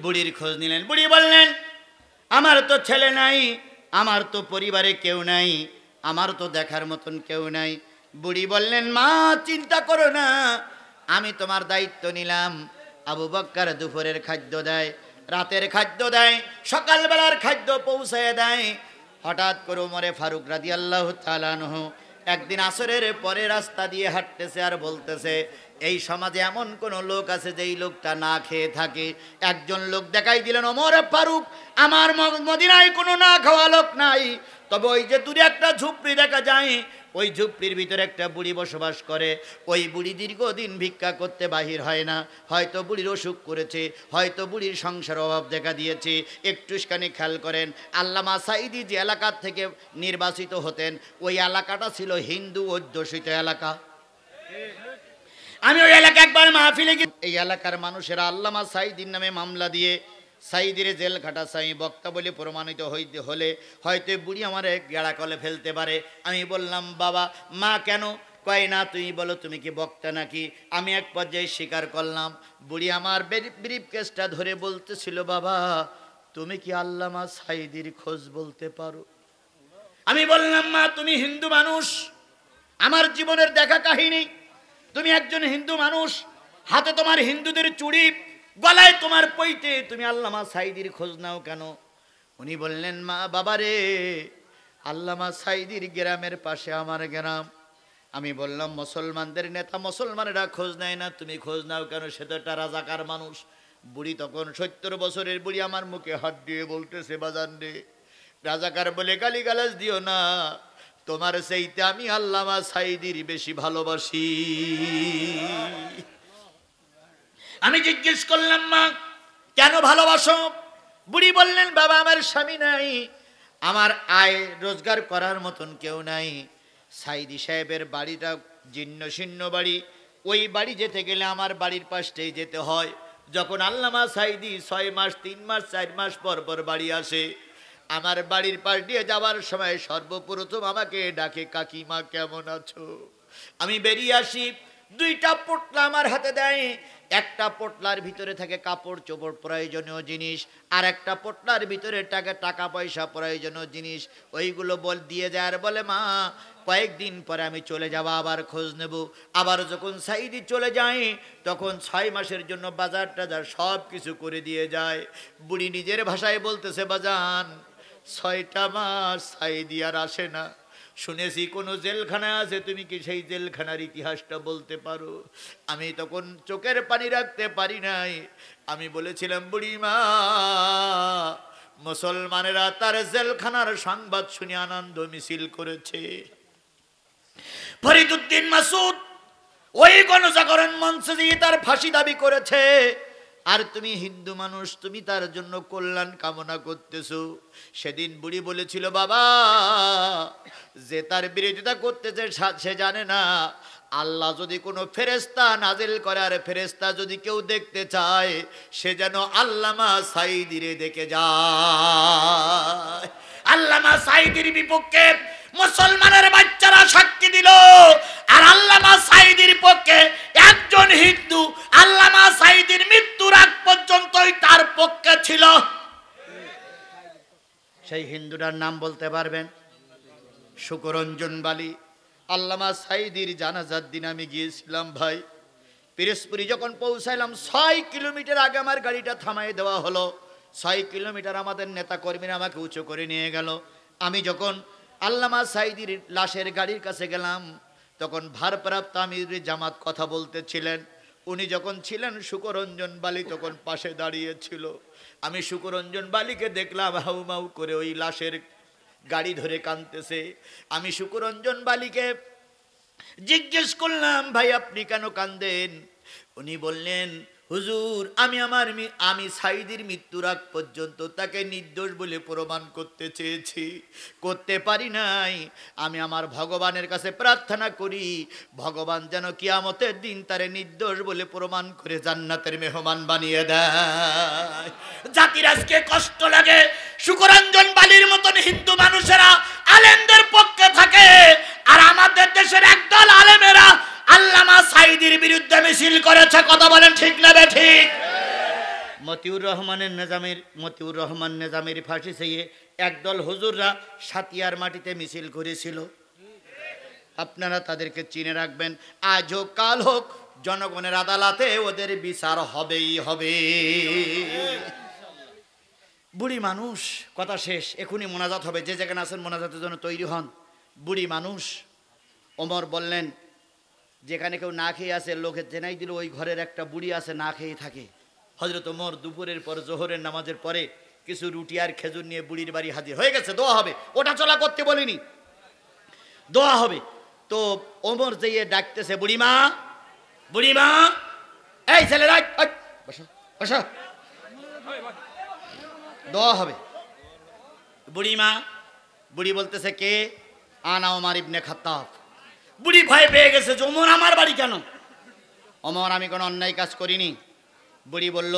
বুড়ির খোঁজ নিলেন। বুড়ি বললেন, আমার তো ছেলে নাই, আমার তো পরিবারে কেউ নাই, আমার তো দেখার মতন কেউ নাই। বুড়ি বললেন, মা চিন্তা করো না, আমি তোমার দায়িত্ব নিলাম। আবু বকর দুপুরের খাদ্য দেয়, রাতের খাদ্য দেয়, সকালবেলার খাদ্য পৌঁছায় দেয়। হঠাৎ করে ওমরে ফারুক রাদিয়াল্লাহু তাআলা আনহু একদিন আসরের পরে রাস্তা দিয়ে হাঁটতেছে আর বলতেছে, এই সমাজে এমন কোন লোক আছে যেই লোকটা না খেয়ে থাকে? একজন লোক দেখাই দিলেন, ওমরে ফারুক, আমার মদিনায় কোনো না খাওয়া লোক নাই, তবে ওই যে দূরে একটা ঝুপড়ি দেখা যায়, ওই ঝুপড়ির ভিতরে একটা বুড়ি বসবাস করে। ওই বুড়ি দীর্ঘদিন ভিক্ষা করতে বাহির হয় না, হয়তো বুড়ির অসুখ করেছে, হয়তো বুড়ির সংসার অভাব দেখা দিয়েছে। একটুখানি খেয়াল করেন, আল্লামা সাঈদী যে এলাকার থেকে নির্বাচিত হতেন, ওই এলাকাটা ছিল হিন্দু অধ্যুষিত এলাকা। আমি ওই এলাকা একবার মাহফিলে গিয়ে, এই এলাকার মানুষেরা আল্লামা সাঈদীর নামে মামলা দিয়ে সাইদিরে জেল খাটাচ্ছে আমি বক্তা বলে প্রমাণিত হইতে হলে হয়তো বুড়ি আমার গেড়া কলে ফেলতে পারে। আমি বললাম বাবা মা কেন? কয় না তুমি বলো তুমি কি বক্তা নাকি? আমি এক পর্যায়ে স্বীকার করলাম। বুড়ি আমার ব্রিফ কেসটা ধরে বলতেছিল বাবা তুমি কি আল্লামা সাইদির খোঁজ বলতে পারো? আমি বললাম মা তুমি হিন্দু মানুষ, আমার জীবনের দেখা কাহিনী, তুমি একজন হিন্দু মানুষ, হাতে তোমার হিন্দুদের চুড়ি, গলায় তোমার পৈতে, তুমি আল্লামা সাইদির খোঁজ নাও কেন? উনি বললেন মা বাবারে আল্লামা সাইদির গ্রামের পাশে আমার গ্রাম। আমি বললাম মুসলমানদের নেতা, মুসলমানেরা খোঁজ নেয় না, তুমি খোঁজ নাও কেন? সে তো একটা রাজাকার মানুষ। বুড়ি তখন 70 বছরের বুড়ি আমার মুখে হাত দিয়ে বলতেছে বাজান রে রাজাকার বলে গালিগালাজ দিও না, তোমার সেইতে আমি আল্লামা সাইদির বেশি ভালোবাসি। আমি জিজ্ঞেস করলাম মা কেন ভালোবাসো? বুড়ি বললেন বাবা আমার স্বামী নাই, আমার আয় রোজগার করার মতন কেউ নাই। সাইদি সাহেবের বাড়িটা জীর্ণ শীর্ণ বাড়ি, ওই বাড়ি যেতে গেলে আমার বাড়ির পাশটাই যেতে হয়। যখন আল্লামা সাইদি 6 মাস 3 মাস 4 মাস পর পর বাড়ি আসে, আমার বাড়ির পাশ দিয়ে যাওয়ার সময় সর্বপ্রথম আমাকে ডাকে কাকিমা কেমন আছো? আমি বেরিয়ে আসি, 2টা পোটলা আমার হাতে দেয়। একটা পোটলার ভিতরে থাকে কাপড় চোপড় প্রয়োজনীয় জিনিস, আর একটা পোটলার ভিতরে টাকা পয়সা প্রয়োজনীয় জিনিস। ওইগুলো দিয়ে যায় আর বলে মা কয়েকদিন পরে আমি চলে যাব, আবার খোঁজ নেব। আবার যখন সাইদি চলে যায় তখন 6 মাসের জন্য বাজার টাজার সব কিছু করে দিয়ে যায়। বুড়ি নিজের ভাষায় বলতেছে বাজান 6টা মাস সাইদি আর আসে না, শুনেছি কোনো জেলখানা আছে, তুমি কি সেই জেলখানার ইতিহাসটা বলতে পারো? আমি তখন চোখের পানি রাখতে পারি নাই। আমি বলেছিলাম বুড়ি মা মুসলমানেরা তার জেলখানার সংবাদ শুনে আনন্দ মিছিল করেছে। ফরিদউদ্দিন মাসুদ ওই গণজাগরণ মঞ্চে দিয়ে তার ফাঁসি দাবি করেছে, আর তুমি হিন্দু মানুষ, তুমি তার জন্য কল্যাণ কামনা করতেছো। সেদিন বুড়ি বলেছিল বাবা যে তার বিরোধিতা করতেছে সে জানে না আল্লাহ যদি কোনো ফেরেশতা নাজিল করে, আর ফেরেশতা যদি কেউ দেখতে চায় সে যেন আল্লামা সাইদিরে দেখে যায়। আল্লামা সাইদির বিপক্ষে মুসলমানের বাচ্চারা সাক্ষী দিল, আর আল্লামা সাইদির পক্ষে একজন হিন্দু আল্লামা সাইদির মৃত্যুর আগ পর্যন্তই তার পক্ষে ছিল। সেই হিন্দুটার নাম বলতে পারবেন? শুকরঞ্জন বালি। আল্লামা সাইদির জানাজার দিন আমি গিয়েছিলাম ভাই, পিরোজপুরি যখন পৌঁছাইলাম 6 কিলোমিটার আগে আমার গাড়িটা থামাই দেওয়া হলো। 6 কিলোমিটার আমাদের নেতা কর্মীরা আমাকে উঁচু করে নিয়ে গেল। আমি যখন আল্লামা সাইদির লাশের গাড়ির কাছে গেলাম তখন ভারপ্রাপ্ত আমির জামাত কথা বলতেছিলেন। উনি যখন ছিলেন শুকরঞ্জন বালি তখন পাশে দাঁড়িয়ে ছিল। আমি শুকরঞ্জন বালিকে দেখলাম হাউমাউ করে ওই লাশের গাড়ি ধরে কাঁদতেছে। আমি শুকরঞ্জন বালিকে জিজ্ঞেস করলাম ভাই আপনি কেন কাঁদেন? উনি বললেন হুজুর আমি সাইদির মৃত্যুর আগ পর্যন্ত তাকে নির্দোষ বলে প্রমাণ করতে চেয়েছি, করতে পারি নাই। আমি আমার ভগবানের কাছে প্রার্থনা করি ভগবান যেন কিয়ামতের দিন তারে নির্দোষ বলে প্রমাণ করে জান্নাতের মেহমান বানিয়ে দেয়। জাতির আজকে কষ্ট লাগে শুকরঞ্জন বালির মতন হিন্দু মানুষেরা আলেমদের পক্ষে থাকে, আর আমাদের দেশের একদল আলেমেরা আল্লামা সাইদির বিরুদ্ধে মিছিল করেছে। কথা বলেন ঠিক না ঠিক? মতিউর রহমান নেজামের ফাঁসি চেয়ে একদল হুজুররা সাতিয়ার মাটিতে মিছিল করেছিল। আপনারা তাদেরকে চিনে রাখবেন, আজ হোক কাল হোক জনগণের আদালতে ওদের বিচার হবেই হবে। বুড়ি মানুষ, কথা শেষ, এখনই মোনাজাত হবে, যে যেখানে আছেন মোনাজাতের জন্য তৈরি হন। বুড়ি মানুষ। ওমর বললেন যেখানে কেউ না খেয়ে আছে লোকে জেনাই দিল ওই ঘরের একটা বুড়ি আছে না খেয়ে থাকে। হযরত ওমর দুপুরের পর জোহরের নামাজের পরে কিছু রুটি আর খেজুর নিয়ে বুড়ির বাড়ি হাজির হয়ে গেছে। দোয়া হবে, ওটা চলা করতে বলিনি, দোয়া হবে। তো ওমর যেয়ে ডাকতেছে বুড়িমা, বুড়িমা, এই ছেলেরা বসো বসো, দোয়া হবে। বুড়িমা, বুড়ি বলতেছে কে? আনা ওমর ইবনে খাত্তাব। বুড়ি ভয় পেয়ে গেছে যে ওমর আমার বাড়ি কেন? ওমর আমি কোনো অন্যায় কাজ করিনি। বুড়ি বলল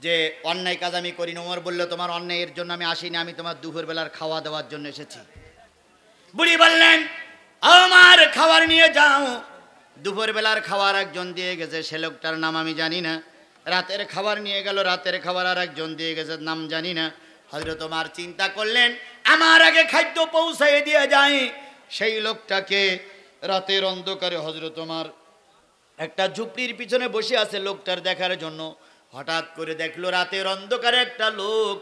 যে অন্যায় কাজ আমি করি না। ওমর বলল, তোমার অন্যায়ের জন্য আমি আসিনি, আমি তোমার দুপুরবেলার খাওয়া দেওয়ার জন্য এসেছি। বুড়ি বললেন, আমার খাবার নিয়ে যাও। দুপুরবেলার খাবার একজন দিয়ে গেছে, সে লোকটার নাম আমি জানি না। রাতের খাবার নিয়ে গেল, রাতের খাবার আর একজন দিয়ে গেছে, নাম জানি না। হযরত ওমর চিন্তা করলেন, আমার আগে খাদ্য পৌঁছায় দিয়ে যায়। সেই লোকটাকে রাতের অন্ধকারে হযরত ওমর একটা ঝুপড়ির পিছনে বসে আছে লোকটার দেখার জন্য। হঠাৎ করে দেখলো রাতের অন্ধকারে একটা লোক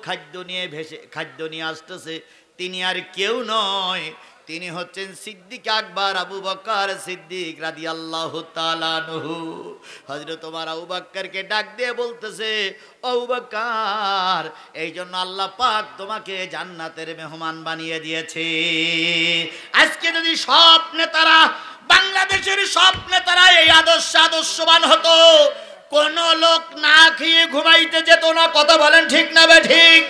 খাদ্য নিয়ে আসতেছে। তিনি আর কেউ নয়, তিনি হচ্ছেন সিদ্দিক আকবর আবু বকর সিদ্দিক রাদিয়াল্লাহু তাআলা আনহু। হযরত ওমর আবু বকরকে ডাক দিয়ে বলতেছে, আবু বকর, এই জন্য আল্লাহ পাক তোমাকে জান্নাতের মেহমান বানিয়ে দিয়েছে। আজকে যদি সব নেতারা, বাংলাদেশের সব নেতারা এই আদর্শবান হতো, কোন লোক না খেয়ে ঘুমাইতে যেত না। কথা বলেন ঠিক না ঠিক?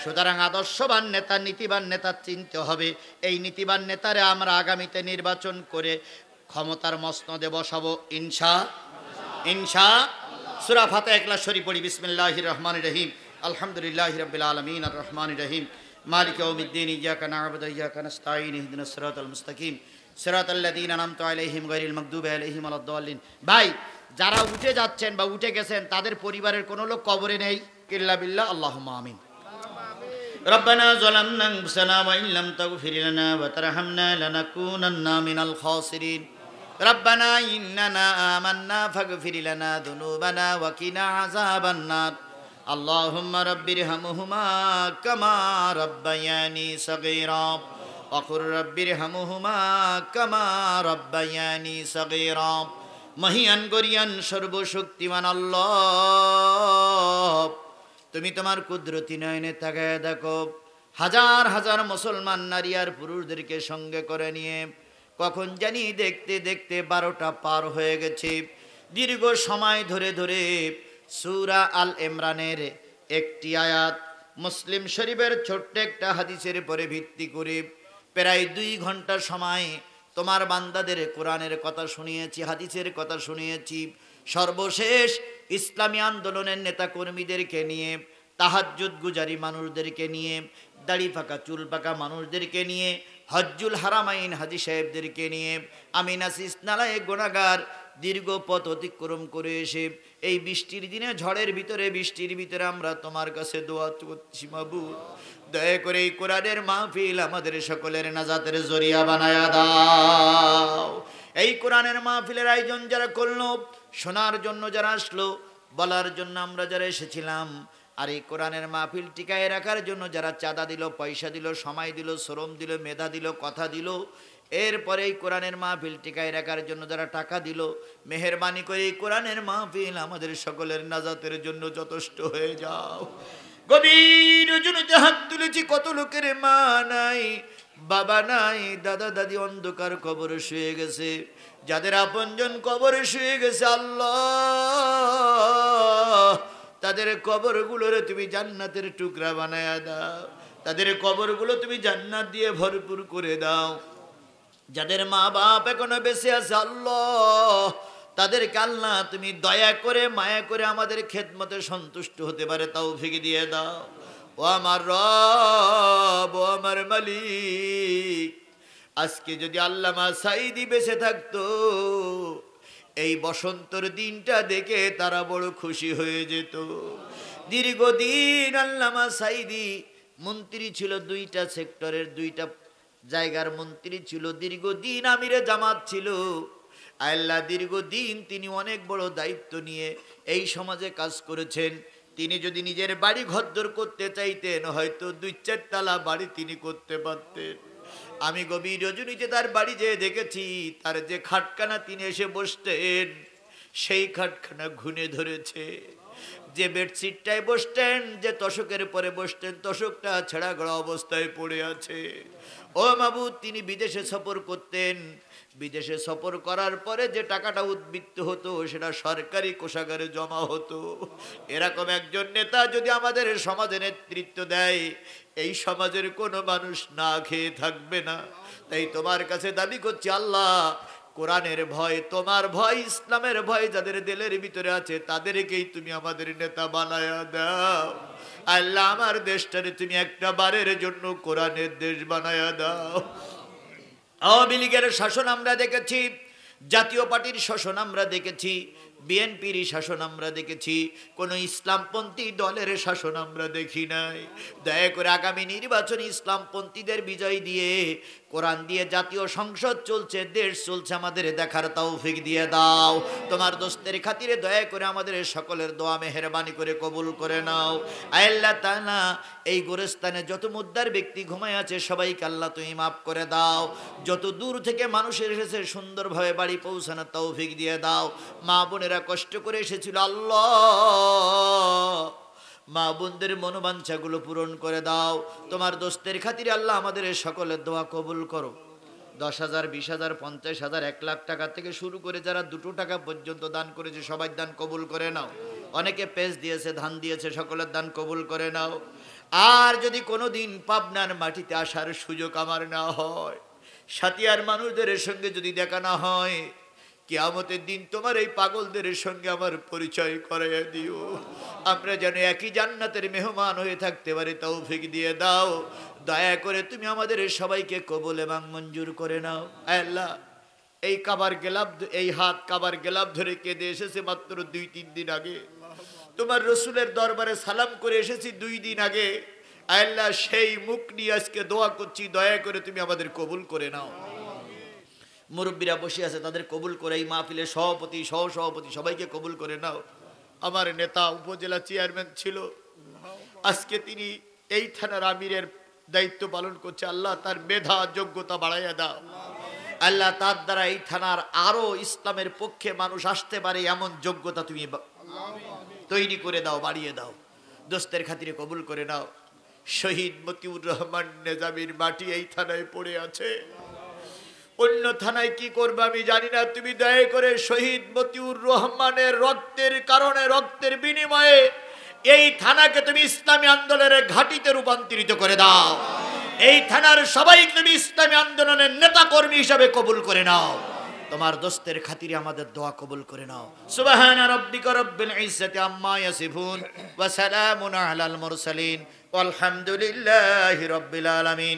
সুতরাং আদর্শবান নেতা, নীতিবান নেতা চিনতে হবে। এই নীতিবান নেতারে আমরা আগামীতে নির্বাচন করে ক্ষমতার মসনদে বসাবো ইনশা। সূরা ফাতিহা ইখলাস শরীফ পড়ি। বিসমিল্লাহির রহমানির রহিম, আলহামদুলিল্লাহি রাব্বিল আলামিন, আর রহমানির রহিম, মালিকি ইয়াউমিদ্দিন, ইয়্যাকা না'বুদু ওয়া ইয়্যাকা নাস্তাঈন, ইহদিনাস সিরাতাল মুস্তাকিম, সিরাতাল লাযীনা আন'আমতা আলাইহিম গায়রিল মাগদুবি আলাইহিম ওয়ালাদ-দাল্লিন। ভাই, যারা উঠে যাচ্ছেন বা উঠে গেছেন, তাদের পরিবারের কোনো লোক কবরে নেই, ইল্লা বিল্লাহ, আল্লাহুম্মা আমিন। ربنا ظلمنا أنفسنا وإن لم تغفر لنا وترحمنا لنكونن من الخاسرين ربنا إننا آمنا فاغفر لنا ذنوبنا وقنا عذاب النار اللهم رب ارحمهما كما ربياني صغيرا وقل رب ارحمهما كما ربياني صغيرا। মহিয়ান গরিয়ান সর্বশক্তিমান আল্লাহ, তুমি তোমার কুদরতি নয়নে তাকায় দেখো, হাজার হাজার মুসলমান নারী আর পুরুষদেরকে সঙ্গে করে নিয়ে কখন জানি দেখতে দেখতে 12টা পার হয়ে গেছে। দীর্ঘ সময় ধরে ধরে সূরা আল ইমরানের একটি আয়াত, মুসলিম শরীফের ছোট্ট একটা হাদিসের পরে ভিত্তি করে প্রায় 2 ঘন্টা সময় তোমার বান্দাদের কোরআনের কথা শুনিয়েছি, হাদিসের কথা শুনিয়েছি। সর্বশেষ ইসলামী আন্দোলনের নেতা কর্মীদেরকে নিয়ে, তাহাজ্জুদ গুজারি মানুষদেরকে নিয়ে, দাড়ি পাকা চুল পাকা মানুষদেরকে নিয়ে, হজ্জুল হারামাইন হাজী সাহেবদেরকে নিয়ে আমি নাসিস নালায়ে গুনাহগার দীর্ঘ পথ অতিক্রম করে এসে এই বৃষ্টির দিনে, ঝড়ের ভিতরে, বৃষ্টির ভিতরে আমরা তোমার কাছে দোয়া করছি, মাবুদ দয়া করে এই কোরআনের মাহফিল আমাদের সকলের নাজাতের জরিয়া বানায়া দাও। এই কোরআনের মাহফিলের আয়োজন যারা করলো, শোনার জন্য যারা আসলো, বলার জন্য আমরা যারা এসেছিলাম, আর এই কোরআনের মাহফিল টিকায় রাখার জন্য যারা চাঁদা দিল, পয়সা দিল, সময় দিল, শ্রম দিল, মেধা দিল, কথা দিল, এরপরে এই কোরআনের মাহফিল টিকায় রাখার জন্য যারা টাকা দিল, মেহেরবানি করে এই কোরআনের মাহফিল আমাদের সকলের নাজাতের জন্য যথেষ্ট হয়ে যাও। গভীর রজনীতে হাত তুলেছি, কত লোকের মা নাই, বাবা নাই, দাদা দাদি অন্ধকার কবরে শুয়ে গেছে, যাদের আপনজন কবরে শুয়ে গেছে, আল্লাহ তাদের কবরগুলোরে তুমি জান্নাতের টুকরা বানায়া দাও, তাদের কবরগুলো তুমি জান্নাত দিয়ে ভরপুর করে দাও। যাদের মা বাপ এখনো বেঁচে আছে, আল্লাহ তাদেরকে আল্লাহ তুমি দয়া করে মায়া করে আমাদের খেদমতে সন্তুষ্ট হতে পারে তৌফিক দিয়ে দাও। ও আমার রব, ও আমার মালিক, আজকে যদি আল্লামা সাঈদী বেঁচে থাকতো, এই বসন্তর দিনটা দেখে তারা বড় খুশি হয়ে যেত। দীর্ঘদিন আল্লামা সাঈদী মন্ত্রী ছিল, 2টা সেক্টরের 2টা জায়গার মন্ত্রী ছিল, দীর্ঘদিন আমিরে জামাত ছিল। আল্লাহ দীর্ঘদিন তিনি অনেক বড় দায়িত্ব নিয়ে এই সমাজে কাজ করেছেন। তিনি যদি নিজের বাড়ি ঘরদোর করতে চাইতেন, হয়তো 2-4 তলা বাড়ি তিনি করতে পারতেন। আমি গভীর রজনীতে তার বাড়ি যেয়ে দেখেছি, তার যে খাটখানা তিনি এসে বসতেন, সেই খাটখানা ঘুনে ধরেছে। যে বেডশিটটায় বসতেন, যে তোশকের পরে বসতেন, তোশকটা ছেঁড়া গড়া অবস্থায় পড়ে আছে। ও মাবুদ, তিনি বিদেশে সফর করতেন, বিদেশে সফর করার পরে যে টাকাটা উদ্বৃত্ত হতো, সেটা সরকারি কোষাগারে জমা হতো। এরকম একজন নেতা যদি আমাদের সমাজে নেতৃত্ব দেয়, এই সমাজের কোনো মানুষ না খেয়ে থাকবে না। তাই তোমার কাছে দাবি করছি, আল্লাহ কোরআনের ভয়, তোমার ভয়, ইসলামের ভয় যাদের দিলের ভিতরে আছে তাদেরকেই তুমি আমাদের নেতা বানায়া দাও। আল্লাহ আমার দেশটারে তুমি একটা বারের জন্য কোরআনের দেশ বানায়া দাও। আওয়ামী লীগের শাসন আমরা দেখেছি, জাতীয় পার্টির শাসন আমরা দেখেছি, বিএনপির শাসন আমরা দেখেছি, কোনো ইসলামপন্থী দলের শাসন আমরা দেখি নাই। দয়া করে আগামী নির্বাচনে ইসলামপন্থীদের বিজয় দিয়ে, কোরআন দিয়ে জাতীয় সংসদ চলছে, দেশ চলছে, আমাদের দেখার তৌফিক দিয়ে দাও। তোমার দোস্তের খাতিরে দয়া করে আমাদের সকলের দোয়া মেহেরবানি করে কবুল করে নাও। আল্লাহ তাআলা এই গোরস্থানে যত মুদ্দার ব্যক্তি ঘুমায় আছে সবাইকে আল্লাহ তুমি মাফ করে দাও। যত দূর থেকে মানুষের এসেছে সুন্দরভাবে বাড়ি পৌঁছানোর তৌফিক দিয়ে দাও। মা বোনেরা কষ্ট করে এসেছিল, আল্লাহ মা বোনদের মনোবাঞ্ছাগুলো পূরণ করে দাও। তোমার দোস্তের খাতিরে আল্লাহ আমাদের সকলের দোয়া কবুল করো। 10,000, 20,000, 50,000, 1 লাখ টাকা থেকে শুরু করে যারা 2 টাকা পর্যন্ত দান করেছে সবাই দান কবুল করে নাও। অনেকে পেজ দিয়েছে, ধান দিয়েছে, সকলের দান কবুল করে নাও। আর যদি কোনো দিন পাবনার মাটিতে আসার সুযোগ আমার না হয়, সাথিয়ার মানুষদের সঙ্গে যদি দেখা না হয়, কিয়ামতের দিন তোমার এই পাগলদের সঙ্গে আমার পরিচয় করাইয়া দিও। আমরা যেন একই জান্নাতের মেহমান হয়ে থাকতে পারি তৌফিক দিয়ে দাও। দয়া করে তুমি আমাদের সবাইকে কবুল এবং মঞ্জুর করে নাও। আল্লাহ এই কাবার গেলাব, এই হাত কাবার গেলাব ধরে কেঁদে এসেছে মাত্র 2-3 দিন আগে, তোমার রসুলের দরবারে সালাম করে এসেছি 2 দিন আগে। আল্লাহ সেই মুখ নিয়ে আজকে দোয়া করছি, দয়া করে তুমি আমাদের কবুল করে নাও। মুরব্বীরা বসে আছে, তাদের কবুল করে, এই মাহফিলের সভাপতি, সহসভাপতি সবাইকে কবুল করে নাও। আমার নেতা উপজেলা চেয়ারম্যান ছিল, আজকে তিনি এই থানার আমিরের দায়িত্ব পালন করছে। আল্লাহ তার মেধা যোগ্যতা বাড়াইয়া দাও। আল্লাহ তার দ্বারা এই থানার আরো ইসলামের পক্ষে মানুষ আসতে পারে এমন যোগ্যতা তুমি তৈরি করে দাও, বাড়িয়ে দাও। দোস্তের খাতিরে কবুল করে নাও। শহীদ মতিউর রহমান নেজামীর মাটি এই থানায় পড়ে আছে, অন্য থানায় কি করবে আমি জানি না। তুমি দয়া করে শহীদ মতিউর রহমানের রক্তের কারণে, রক্তের বিনিময়ে এই থানাকে তুমি ইসলামী আন্দোলনের ঘাঁটিতে রূপান্তরিত করে দাও। এই থানার সবাইকে তুমি ইসলামী আন্দোলনের নেতা কর্মী হিসাবে কবুল করে নাও। তোমার দোস্তের খাতিরে আমাদের দোয়া কবুল করে নাও। সুবহান রাব্বিকা রাব্বিল ইজ্জাতি আম্মা ইয়াসিফুন ওয়া সালামুন আলাল মুরসালিন ওয়ালহামদুলিল্লাহি রাব্বিল আলামিন।